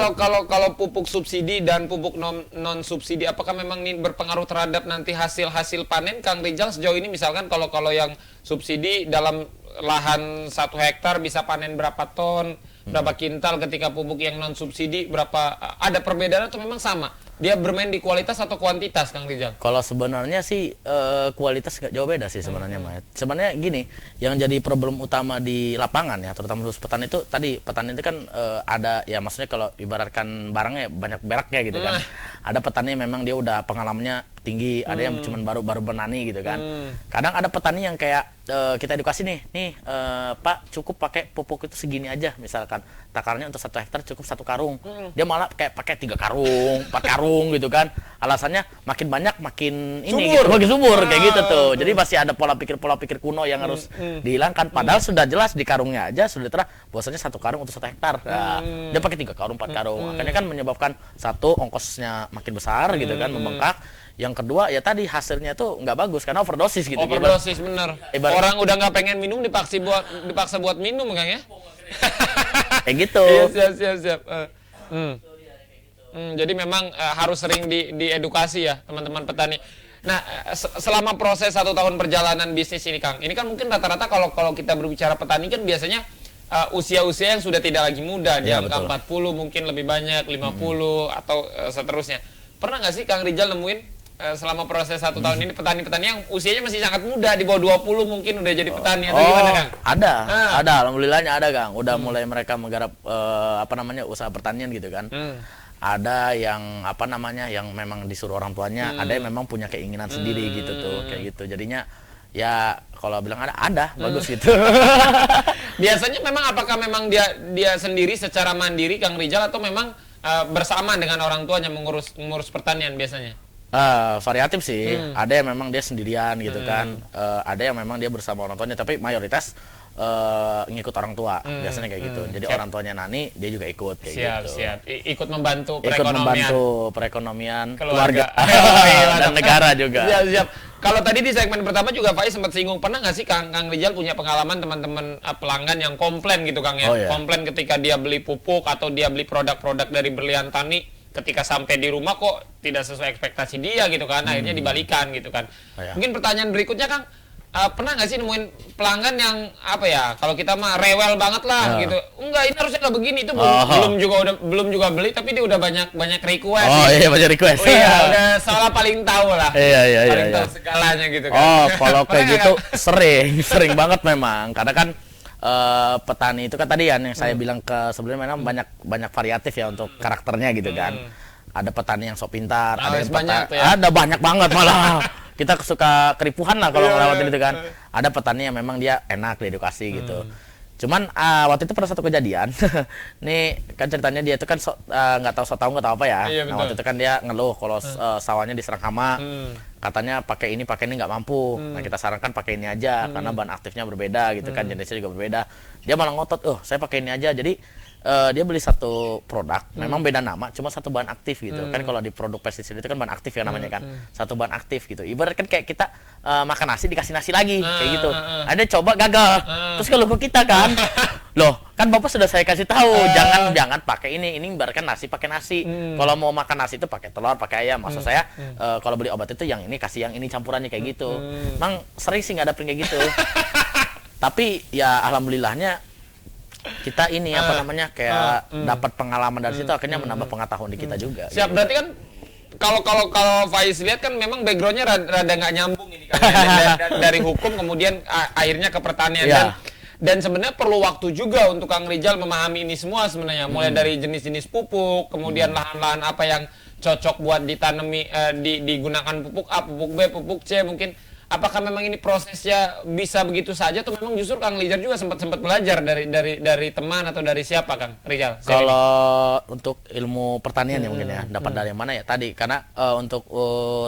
Kalau pupuk subsidi dan pupuk non subsidi, apakah memang ini berpengaruh terhadap nanti hasil panen, Kang Rijal sejauh ini? Misalkan kalau yang subsidi dalam lahan 1 hektar bisa panen berapa ton, berapa kintal, ketika pupuk yang non subsidi berapa? Ada perbedaan atau memang sama? Dia bermain di kualitas atau kuantitas, Kang Rijal? Kalau sebenarnya sih kualitas nggak jauh beda sih sebenarnya, Mayat. Sebenarnya gini, yang jadi problem utama di lapangan ya, terutama khusus petani itu tadi petani itu kan ada ya maksudnya kalau ibaratkan barangnya banyak beraknya gitu kan. Ada petani yang memang dia udah pengalamannya tinggi, ada yang cuma baru berani gitu kan. Kadang ada petani yang kayak kita edukasi nih Pak cukup pakai pupuk itu segini aja misalkan takarnya untuk 1 hektar cukup 1 karung. Dia malah kayak pakai 3 karung, 4 karung gitu kan. Alasannya makin banyak makin ini Subur. gitu, makin subur kayak gitu tuh. Jadi masih ada pola pikir kuno yang harus dihilangkan. Padahal sudah jelas di karungnya aja sudah terang bahwasanya 1 karung untuk 1 hektar. Nah, dia pakai 3 karung, 4 karung. Akhirnya kan menyebabkan satu ongkosnya makin besar gitu kan, membengkak. Yang kedua ya tadi hasilnya tuh nggak bagus karena overdosis gitu. Overdosis bener. Ibarat- Orang udah nggak pengen minum dipaksa buat minum, Kang ya? Kayak gitu. Iya, siap. Jadi memang harus sering diedukasi ya teman-teman petani. Nah, selama proses 1 tahun perjalanan bisnis ini, Kang, ini kan mungkin rata-rata kalau kita berbicara petani kan biasanya usia-usia yang sudah tidak lagi muda, di Iya, angka betul. 40 mungkin lebih banyak, 50 atau seterusnya. Pernah nggak sih Kang Rijal nemuin selama proses 1 tahun ini petani-petani yang usianya masih sangat muda, di bawah 20 mungkin udah jadi petani atau gimana, Kang? Ada, alhamdulillahnya ada, Kang. Udah mulai mereka menggarap usaha pertanian gitu kan. Ada yang yang memang disuruh orang tuanya, ada yang memang punya keinginan sendiri gitu tuh, kayak gitu. Jadinya ya kalau bilang ada bagus gitu. Biasanya memang apakah memang dia sendiri secara mandiri, Kang Rijal, atau memang bersama dengan orang tuanya mengurus pertanian biasanya? Variatif sih. Ada yang memang dia sendirian gitu kan. Ada yang memang dia bersama orang tuanya, tapi mayoritas ngikut orang tua. Biasanya kayak gitu. Jadi orang tuanya nani, dia juga ikut kayak gitu. Siap. Ikut membantu Ikut perekonomian. membantu perekonomian Keluarga. dan negara juga. Siap. Kalau tadi di segmen pertama juga Faiz sempat singgung, pernah nggak sih Kang Rijal punya pengalaman teman-teman pelanggan yang komplain gitu, Kang ya? Oh, iya. Komplain ketika dia beli pupuk atau dia beli produk-produk dari berlian tani, ketika sampai di rumah kok tidak sesuai ekspektasi dia gitu kan, akhirnya dibalikan gitu kan. Oh, iya. Mungkin pertanyaan berikutnya, Kang, pernah nggak sih nemuin pelanggan yang apa ya? Kalau kita mah rewel banget lah gitu. Enggak, ini harusnya nggak begini. Itu belum juga beli, tapi dia udah banyak request. Oh iya, banyak request. Oh, iya, udah seolah paling tahu lah. Iya. Paling tahu segalanya gitu kan. Oh, kalau kayak gitu sering banget memang. Karena kan petani itu kan tadi yang saya bilang ke sebelumnya memang banyak variatif ya untuk karakternya gitu kan. Ada petani yang sok pintar, ada banyak banget malah. Kita suka keripuhan lah kalau ngelewatin itu kan. Ada petani yang memang dia enak diedukasi gitu. Cuman waktu itu pernah satu kejadian. Nih kan ceritanya dia itu kan nggak tahu nggak tahu apa ya. Nah waktu itu kan dia ngeluh kalau sawahnya diserang hama. Katanya pakai ini nggak mampu. Nah kita sarankan pakai ini aja karena bahan aktifnya berbeda gitu kan, jenisnya juga berbeda. Dia malah ngotot, saya pakai ini aja. Jadi dia beli satu produk, memang beda nama, cuma satu bahan aktif gitu. Kan kalau di produk pestisida itu kan bahan aktif ya namanya kan. Satu bahan aktif gitu. Ibarat kan kayak kita makan nasi dikasih nasi lagi kayak gitu. Ada coba gagal. Terus kalau ke kita kan, loh, kan Bapak sudah saya kasih tahu, jangan pakai ini ibarat kan nasi pakai nasi. Kalau mau makan nasi itu pakai telur, pakai ayam. Maksud saya kalau beli obat itu yang ini kasih yang ini campurannya kayak gitu. Emang sering sih ngadapin kayak gitu. Tapi ya alhamdulillahnya kita ini kayak dapat pengalaman dari situ, akhirnya menambah pengetahuan di kita juga. Siap, gitu. Berarti kan kalau Faiz lihat kan memang backgroundnya rada nggak nyambung ini kan dari hukum kemudian akhirnya ke pertanian dan sebenarnya perlu waktu juga untuk Kang Rijal memahami ini semua sebenarnya, mulai dari jenis-jenis pupuk, kemudian lahan-lahan apa yang cocok buat ditanami, digunakan pupuk A, pupuk B, pupuk C mungkin. Apakah memang ini prosesnya bisa begitu saja atau memang justru Kang Rijal juga sempat belajar dari teman atau dari siapa Kang Rijal? Kalau untuk ilmu pertanian ya mungkin ya dapat dari mana ya tadi, karena untuk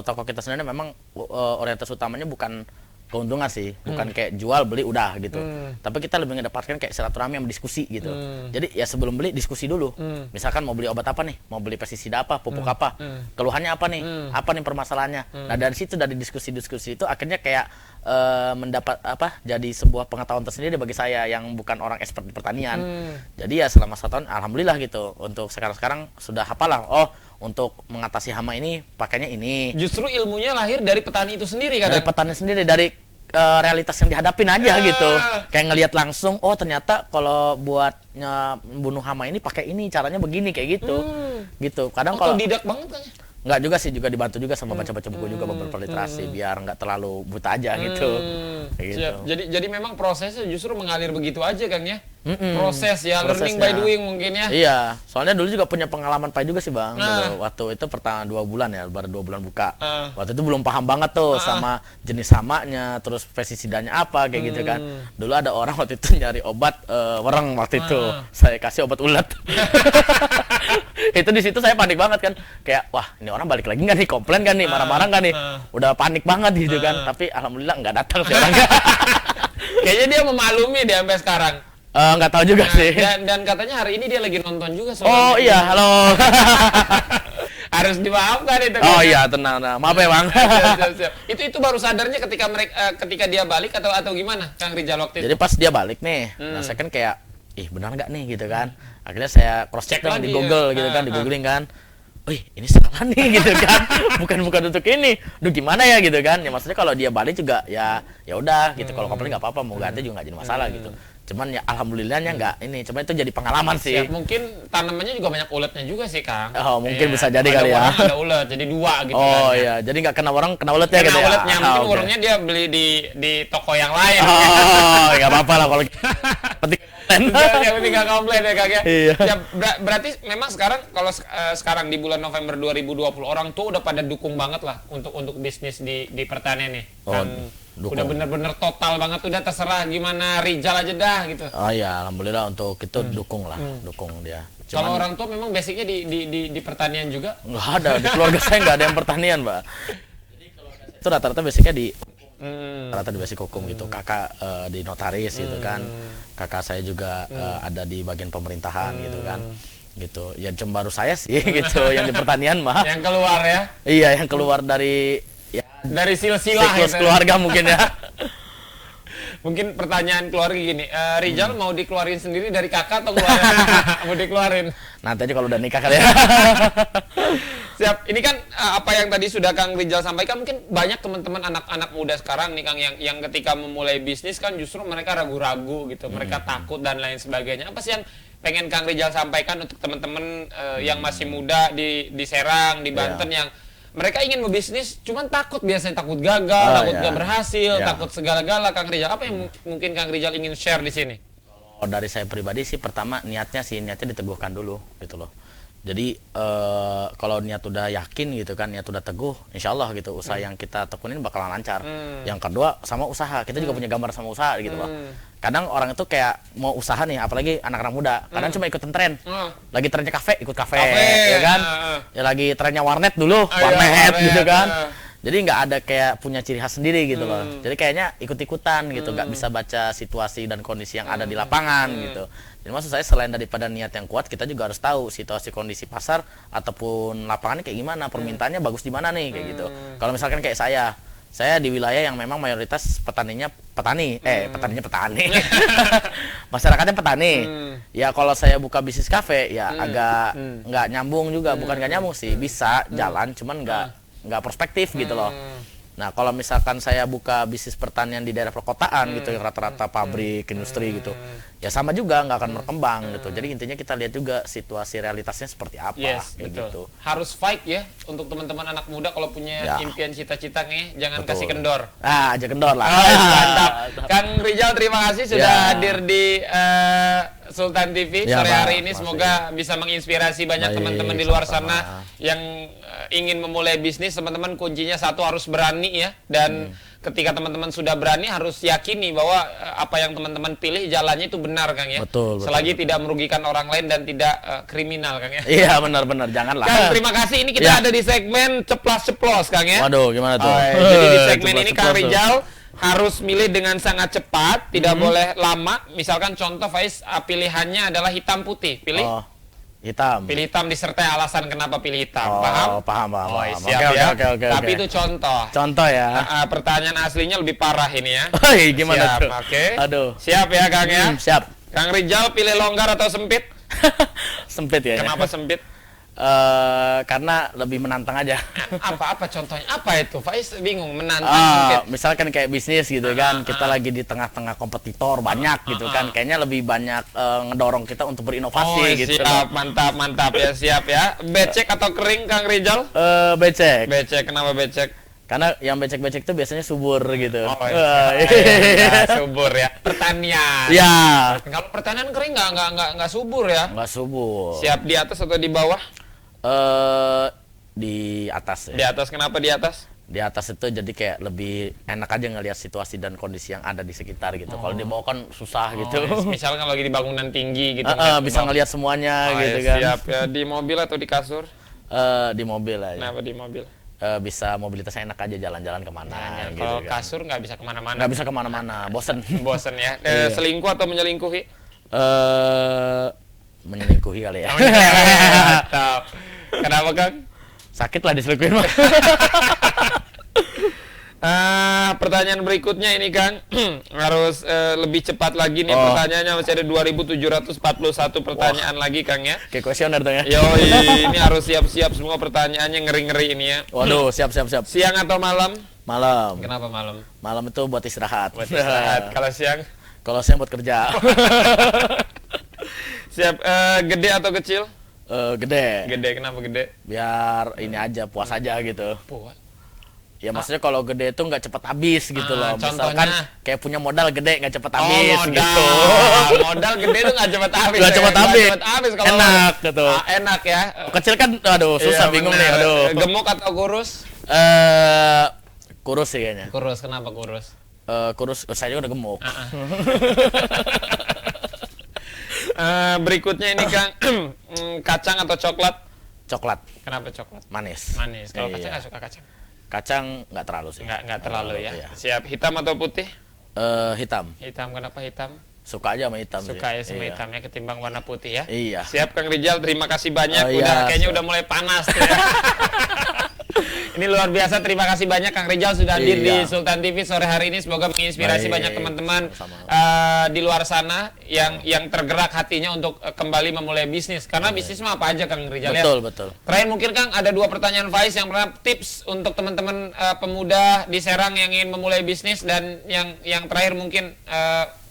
toko kita sendiri memang orientasi utamanya bukan keuntungan sih, bukan kayak jual beli udah gitu. Tapi kita lebih mendapatkan kayak silaturahmi sama diskusi gitu. Jadi ya sebelum beli diskusi dulu. Misalkan mau beli obat apa nih, mau beli pestisida apa, pupuk apa, keluhannya apa nih permasalahannya. Nah dari situ, dari diskusi-diskusi itu akhirnya kayak mendapat jadi sebuah pengetahuan tersendiri bagi saya yang bukan orang expert di pertanian. Jadi ya selama 1 tahun alhamdulillah gitu. Untuk sekarang sudah hafal lah. Oh, untuk mengatasi hama ini pakainya ini. Justru ilmunya lahir dari petani itu sendiri kan? Dari petani sendiri, dari realitas yang dihadapin aja gitu. Kayak ngelihat langsung, oh ternyata kalau buat bunuh hama ini pakai ini, caranya begini kayak gitu. Gitu. Kadang kalau tidak banget kan? Enggak juga sih, juga dibantu juga sama baca-baca buku juga beberapa literasi biar nggak terlalu buta aja gitu. Gitu. Jadi memang prosesnya justru mengalir begitu aja Kang ya. Proses ya, learning by doing mungkin ya. Iya, soalnya dulu juga punya pengalaman pahit juga sih Bang. Dulu, waktu itu pertama 2 bulan ya, baru 2 bulan buka. Waktu itu belum paham banget tuh sama jenis hamanya, terus pestisidanya apa kayak gitu kan. Dulu ada orang waktu itu nyari obat wereng waktu itu. Saya kasih obat ulet. Itu di situ saya panik banget kan. Kayak wah, ini orang balik lagi nggak nih, komplain kan nih, marah-marah kan nih. Udah panik banget gitu kan. Tapi alhamdulillah nggak datang sih orangnya. Kayaknya dia memaklumi dia sampai sekarang. Nggak tahu juga sih. Dan katanya hari ini dia lagi nonton juga. Oh iya, halo. Harus dimaafkan itu. Oh iya, tenang. Maaf ya Bang. Siap. Itu baru sadarnya ketika dia balik atau gimana Kang Rijal waktu itu? Jadi pas dia balik nih, nah saya kan kayak, benar nggak nih gitu kan. Akhirnya saya cross check dong di Google gitu kan, di googling kan. Wih, ini salah nih gitu kan. Bukan untuk ini. Duh gimana ya gitu kan. Ya maksudnya kalau dia balik juga ya udah gitu. Kalau komplain nggak apa-apa, mau ganti juga nggak jadi masalah gitu. Cuman ya alhamdulillahnya nggak ini. Cuman itu jadi pengalaman sih. Siap, mungkin tanamannya juga banyak uletnya juga sih Kang. Oh mungkin bisa jadi kali ya. Ada ulet, jadi 2 gitu. Oh iya, jadi nggak kena orang, kena ulet ya gitu ya. Kena uletnya, mungkin warungnya dia beli di toko yang lain. Oh nggak apa-apa lah kalau penting. Yang penting nggak komplain ya Kang ya. Iya. Ya, berarti memang sekarang kalau sekarang di bulan November 2020 orang tuh udah pada dukung banget lah untuk bisnis di pertanian nih. Udah bener-bener total banget, udah terserah gimana Rijal aja dah gitu. Oh iya, alhamdulillah untuk itu dukung lah, dukung dia. Kalau orang tua memang basicnya di pertanian juga? Nggak ada, di keluarga saya nggak ada yang pertanian, Mbak. Itu rata-rata basicnya di rata-rata di basic hukum gitu. Kakak di notaris gitu kan. Kakak saya juga ada di bagian pemerintahan gitu kan. Gitu. Ya cuma baru saya sih gitu yang di pertanian mah. Yang keluar ya? Iya, yang keluar dari dari silsilah siklus keluarga mungkin ya. Mungkin pertanyaan keluarga gini, Rizal mau dikeluarin sendiri dari kakak atau keluarin? Mau dikeluarin? Nanti aja kalau udah nikah kali ya. Siap. Ini kan apa yang tadi sudah Kang Rizal sampaikan, mungkin banyak teman-teman anak-anak muda sekarang nih Kang yang ketika memulai bisnis kan justru mereka ragu-ragu gitu, mereka takut dan lain sebagainya. Apa sih yang pengen Kang Rizal sampaikan untuk teman-teman yang masih muda di Serang, di Banten yang mereka ingin membisnis, cuman takut, biasanya takut gagal, takut gak berhasil, takut segala-gala. Kang Rizal, apa yang mungkin Kang Rizal ingin share di sini? Kalau dari saya pribadi sih, pertama niatnya diteguhkan dulu gitu loh. Jadi kalau niat udah yakin gitu kan, niat udah teguh, insya Allah gitu usaha yang kita tekunin bakalan lancar. Yang kedua sama usaha, kita juga punya gambar sama usaha gitu loh. Kadang orang itu kayak mau usaha nih, apalagi anak-anak muda, kadang cuma ikutin tren. Lagi trennya kafe, ikut kafe, ya kan? Ya lagi trennya warnet dulu, warnet gitu kan. Jadi nggak ada kayak punya ciri khas sendiri gitu loh. Jadi kayaknya ikut-ikutan gitu, nggak bisa baca situasi dan kondisi yang ada di lapangan gitu. Jadi maksud saya selain daripada niat yang kuat, kita juga harus tahu situasi kondisi pasar ataupun lapangannya kayak gimana, permintaannya bagus di mana nih kayak gitu. Kalau misalkan kayak saya di wilayah yang memang mayoritas petaninya petani. Masyarakatnya petani. Ya kalau saya buka bisnis kafe ya agak nggak nyambung juga, bukan nggak nyambung sih, bisa jalan cuman nggak perspektif gitu loh. Nah kalau misalkan saya buka bisnis pertanian di daerah perkotaan gitu, rata-rata pabrik, industri gitu, ya sama juga nggak akan berkembang gitu. Jadi intinya kita lihat juga situasi realitasnya seperti apa. Kayak gitu. Harus fight ya untuk teman-teman anak muda kalau punya impian cita-cita nih, jangan kasih Betul. kendor. Aja kendor lah. Mantap. Kang Rizal, terima kasih sudah hadir di Sultan TV Ya, sore Pak. hari ini. Semoga bisa menginspirasi banyak Baik, teman-teman di luar sama-sama. sana yang ingin memulai bisnis. Teman-teman, kuncinya satu, harus berani ya. Dan ketika teman-teman sudah berani, harus yakini bahwa apa yang teman-teman pilih jalannya itu benar, Kang ya. Betul, Selagi betul. tidak merugikan orang lain dan tidak kriminal, Kang ya. Iya benar-benar, janganlah. Kang, terima kasih. Ini kita ada di segmen ceplas-ceplos, Kang ya. Waduh, gimana tuh? Jadi di segmen ini Kang Ceplos-ceplos tuh. Rizal harus milih dengan sangat cepat, tidak boleh lama. Misalkan contoh Faiz, pilihannya adalah hitam putih. Pilih Oh, hitam. pilih hitam disertai alasan kenapa pilih hitam. Oh, Paham? paham. Oh, Paham. siap Oke, ya. oke, oke, Tapi oke. itu contoh. Contoh ya. Pertanyaan aslinya lebih parah ini ya. Woi, gimana Siap, tuh? oke. Aduh. Siap ya Kang ya. Siap. Kang Rizal pilih longgar atau sempit? Sempit ya. Kenapa sempit? Karena lebih menantang aja. Apa contohnya? Apa itu? Faiz bingung, menantang sempit. Misalkan kayak bisnis gitu kan, kita lagi di tengah-tengah kompetitor banyak gitu kan, kayaknya lebih banyak ngedorong kita untuk berinovasi gitu. Siap, mantap ya, siap ya. Becek atau kering Kang Rizal? Becek. Becek, kenapa becek? Karena yang becek-becek itu biasanya subur gitu. Iya, subur ya. Pertanian. Ya. Kalau pertanian kering nggak subur ya. Nggak subur. Siap di atas atau di bawah? Di atas Di ya. atas, kenapa di atas? Di atas itu jadi kayak lebih enak aja ngelihat situasi dan kondisi yang ada di sekitar gitu. Kalau di bawah kan susah gitu. Misalnya kalau lagi di bangunan tinggi gitu. Bisa ngelihat semuanya gitu kan. Siap ya. Di mobil atau di kasur? Di mobil aja. Kenapa di mobil? Bisa mobilitasnya enak aja, jalan-jalan kemana gitu Kalau kan. kasur nggak bisa kemana-mana. Nggak bisa kemana-mana, bosen. Bosen ya. Iya. Selingkuh atau menyelingkuhi? Menyelingkuhi kali ya. Mantap. Kenapa Kang? Sakit lah diselingkuhin mah. Pertanyaan berikutnya ini Kang, harus lebih cepat lagi nih pertanyaannya, masih ada 2.741 pertanyaan lagi Kang ya. Kayak kuesioner tuh ya. Yoi, ini harus siap-siap semua pertanyaannya, ngeri-ngeri ini ya. Waduh, siap. Siang atau malam? Malam. Kenapa malam? Malam itu buat istirahat. Buat istirahat. Kalau siang? Kalau siang buat kerja. Siap. Gede atau kecil? Gede. Gede, kenapa gede? Biar ini aja, puas aja gitu. Puas. Ya maksudnya kalau gede itu nggak cepet habis gitu loh. Contohnya? Misalkan kayak punya modal gede nggak cepet habis modal. gitu. Modal gede tuh nggak cepet habis. Nggak cepet habis. Kalau Enak gitu. Enak ya. Kecil kan, aduh susah, Iya, bingung bener. nih, aduh. Gemuk atau kurus? Kurus sih kayaknya. Kurus, kenapa kurus? Kurus, saya juga udah gemuk. Berikutnya ini Kang, kacang atau coklat? Coklat, Kenapa coklat? manis. Manis. Kalau Iya. kacang nggak suka kacang? Kacang nggak terlalu sih. Nggak terlalu ya. Iya. Siap. Hitam atau putih? Hitam. Hitam, kenapa hitam? Suka aja sama hitam sih. Suka ya sama Iya. hitamnya ketimbang warna putih ya. Iya. Siap Kang Rizal, terima kasih banyak. Oh, iya. Kayaknya udah mulai panas tuh ya. Ini luar biasa, terima kasih banyak Kang Rijal sudah hadir di Iya. Sultan TV sore hari ini. Semoga menginspirasi Baik. banyak teman-teman Sama-sama. di luar sana yang tergerak hatinya untuk kembali memulai bisnis. Karena bisnis mah apa aja Kang Rijal ya. Betul. Terakhir mungkin Kang ada 2 pertanyaan Faiz. Yang pertama tips untuk teman-teman pemuda di Serang yang ingin memulai bisnis, dan yang terakhir mungkin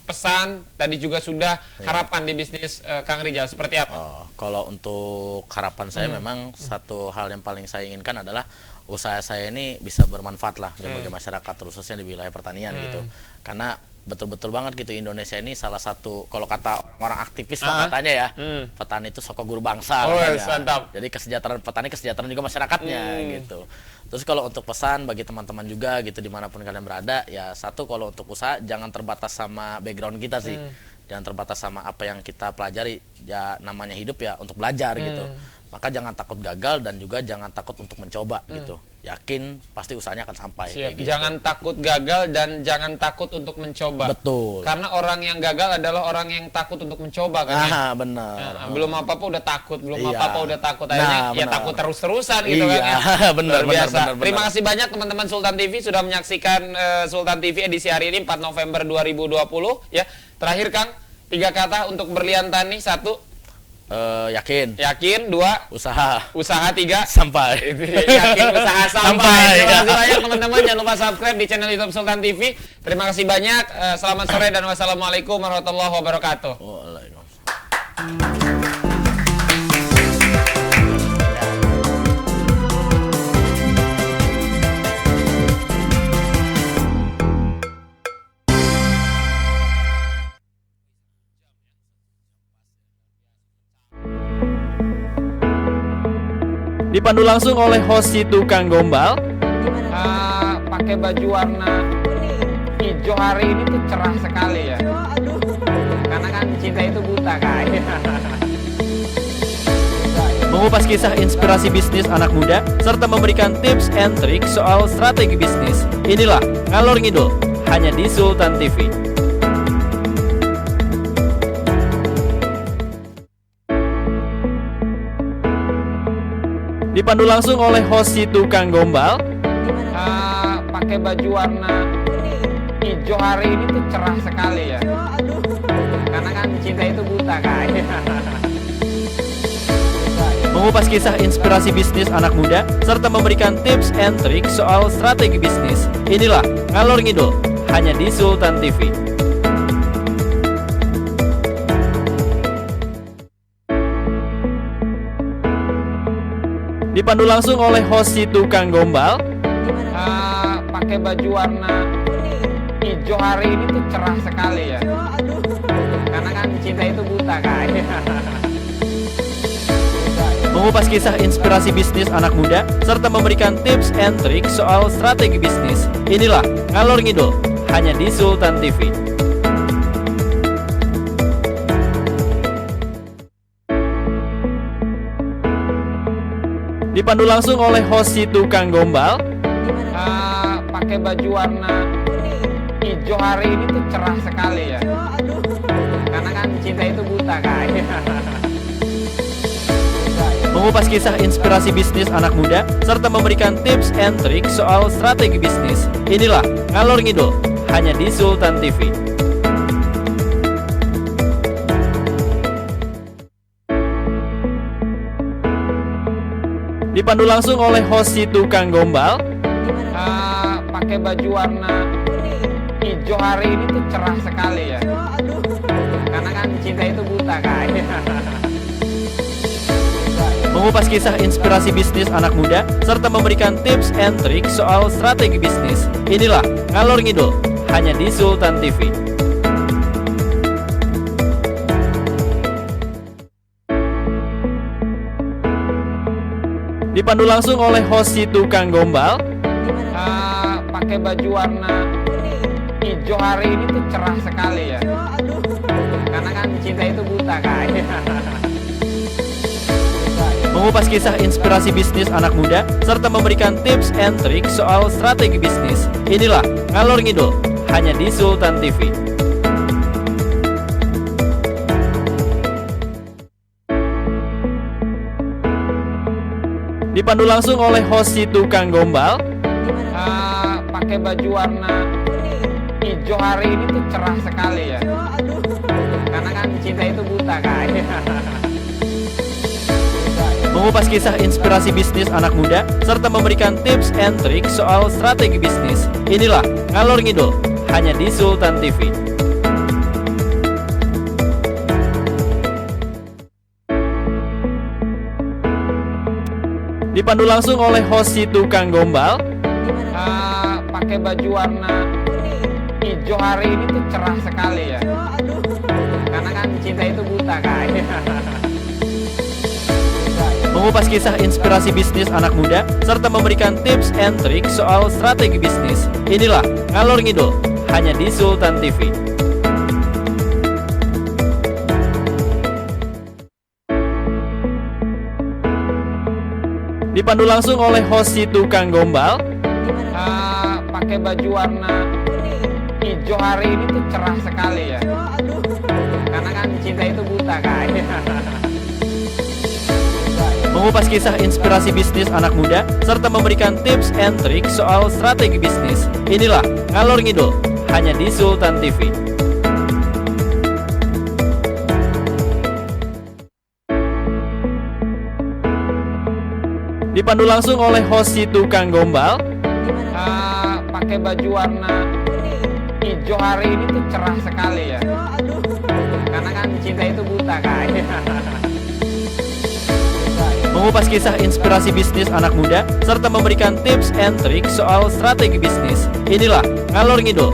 pesan tadi juga sudah harapan di bisnis Kang Rijal seperti apa? Kalau untuk harapan saya memang satu hal yang paling saya inginkan adalah usaha saya ini bisa bermanfaat lah bagi masyarakat, khususnya di wilayah pertanian gitu. Karena betul-betul banget gitu, Indonesia ini salah satu, kalau kata orang aktivis lah katanya ya, petani itu sokok guru bangsa. Oh, katanya. mantap. Jadi kesejahteraan petani, kesejahteraan juga masyarakatnya gitu. Terus kalau untuk pesan bagi teman-teman juga gitu dimanapun kalian berada, ya satu, kalau untuk usaha jangan terbatas sama background kita sih, jangan terbatas sama apa yang kita pelajari, ya namanya hidup ya untuk belajar gitu. Maka jangan takut gagal dan juga jangan takut untuk mencoba gitu. Yakin pasti usahanya akan sampai. Siap. Gitu. Jangan takut gagal dan jangan takut untuk mencoba. Betul. Karena orang yang gagal adalah orang yang takut untuk mencoba kan ya. Benar. Belum apa-apa udah takut, belum Iya. apa-apa udah takut. Akhirnya ya benar. takut terus-terusan gitu Iya, kan ya. benar, Luar biasa. benar. Terima kasih banyak teman-teman Sultan TV sudah menyaksikan Sultan TV edisi hari ini 4 November 2020 ya. Terakhir Kang, 3 kata untuk berlian tani. 1, Yakin. 2, Usaha. 3, Sampai. yakin usaha sampai. Sampai, Terima kasih ya. banyak teman-teman. Jangan lupa subscribe di channel YouTube Sultan TV. Terima kasih banyak. Selamat sore dan wassalamualaikum warahmatullahi wabarakatuh. Waalaikumsalam. Dipandu langsung oleh host si tukang gombal. Pakai baju warna hijau hari ini tuh cerah sekali ya. Karena kan cinta itu buta kan. Mengupas kisah inspirasi bisnis anak muda serta memberikan tips and trik soal strategi bisnis. Inilah Ngalor Ngidul hanya di Sultan TV. Dipandu langsung oleh host si tukang gombal. Pakai baju warna hijau hari ini tuh cerah sekali ya. Karena kan cinta itu buta kan. Mengupas kisah inspirasi bisnis anak muda serta memberikan tips and trik soal strategi bisnis. Inilah Ngalor Ngidul hanya di Sultan TV. Dipandu langsung oleh host si tukang gombal. Pakai baju warna hijau hari ini tuh cerah sekali ya. Karena kan cinta itu buta kan. Mengupas kisah inspirasi bisnis anak muda serta memberikan tips and trik soal strategi bisnis. Inilah Ngalor Ngidul hanya di Sultan TV. Dipandu langsung oleh host si tukang gombal. Pakai baju warna hijau hari ini tuh cerah sekali ya. Karena kan cinta itu buta kan. Mengupas kisah inspirasi bisnis anak muda serta memberikan tips and trik soal strategi bisnis. Inilah Ngalor Ngidul hanya di Sultan TV. Dipandu langsung oleh host si tukang gombal. Pakai baju warna hijau hari ini tuh cerah sekali ya. Karena kan cinta itu buta kan. Mengupas kisah inspirasi bisnis anak muda serta memberikan tips and trik soal strategi bisnis. Inilah Ngalor Ngidul hanya di Sultan TV. Dipandu langsung oleh host si tukang gombal. Pakai baju warna hijau hari ini tuh cerah sekali ya. Karena kan cinta itu buta kan. Mengupas kisah inspirasi bisnis anak muda serta memberikan tips and trik soal strategi bisnis. Inilah Ngalor Ngidul hanya di Sultan TV. Dipandu Dipandu langsung oleh host si tukang gombal. Pakai baju warna hijau hari ini tuh cerah sekali ya. Karena kan cinta itu buta kan. Mengupas kisah inspirasi bisnis anak muda serta memberikan tips and trik soal strategi bisnis. Inilah Ngalor Ngidul hanya di Sultan TV. Dipandu langsung oleh host si tukang gombal. Pakai baju warna hijau hari ini tuh cerah sekali ya. Karena kan cinta itu buta kan. Mengupas kisah inspirasi bisnis anak muda serta memberikan tips and trik soal strategi bisnis. Inilah Ngalor Ngidul hanya di Sultan TV. Dipandu langsung oleh host si tukang gombal. Pakai baju warna hijau hari ini tuh cerah sekali ya. Karena kan cinta itu buta kan. Mengupas kisah inspirasi bisnis anak muda serta memberikan tips and trik soal strategi bisnis. Inilah Ngalor Ngidul hanya di Sultan TV. Dipandu langsung oleh host si tukang gombal. Pakai baju warna hijau hari ini tuh cerah sekali ya. Karena kan cinta itu buta kan. Mengupas kisah inspirasi bisnis anak muda serta memberikan tips and trik soal strategi bisnis. Inilah Ngalor Ngidul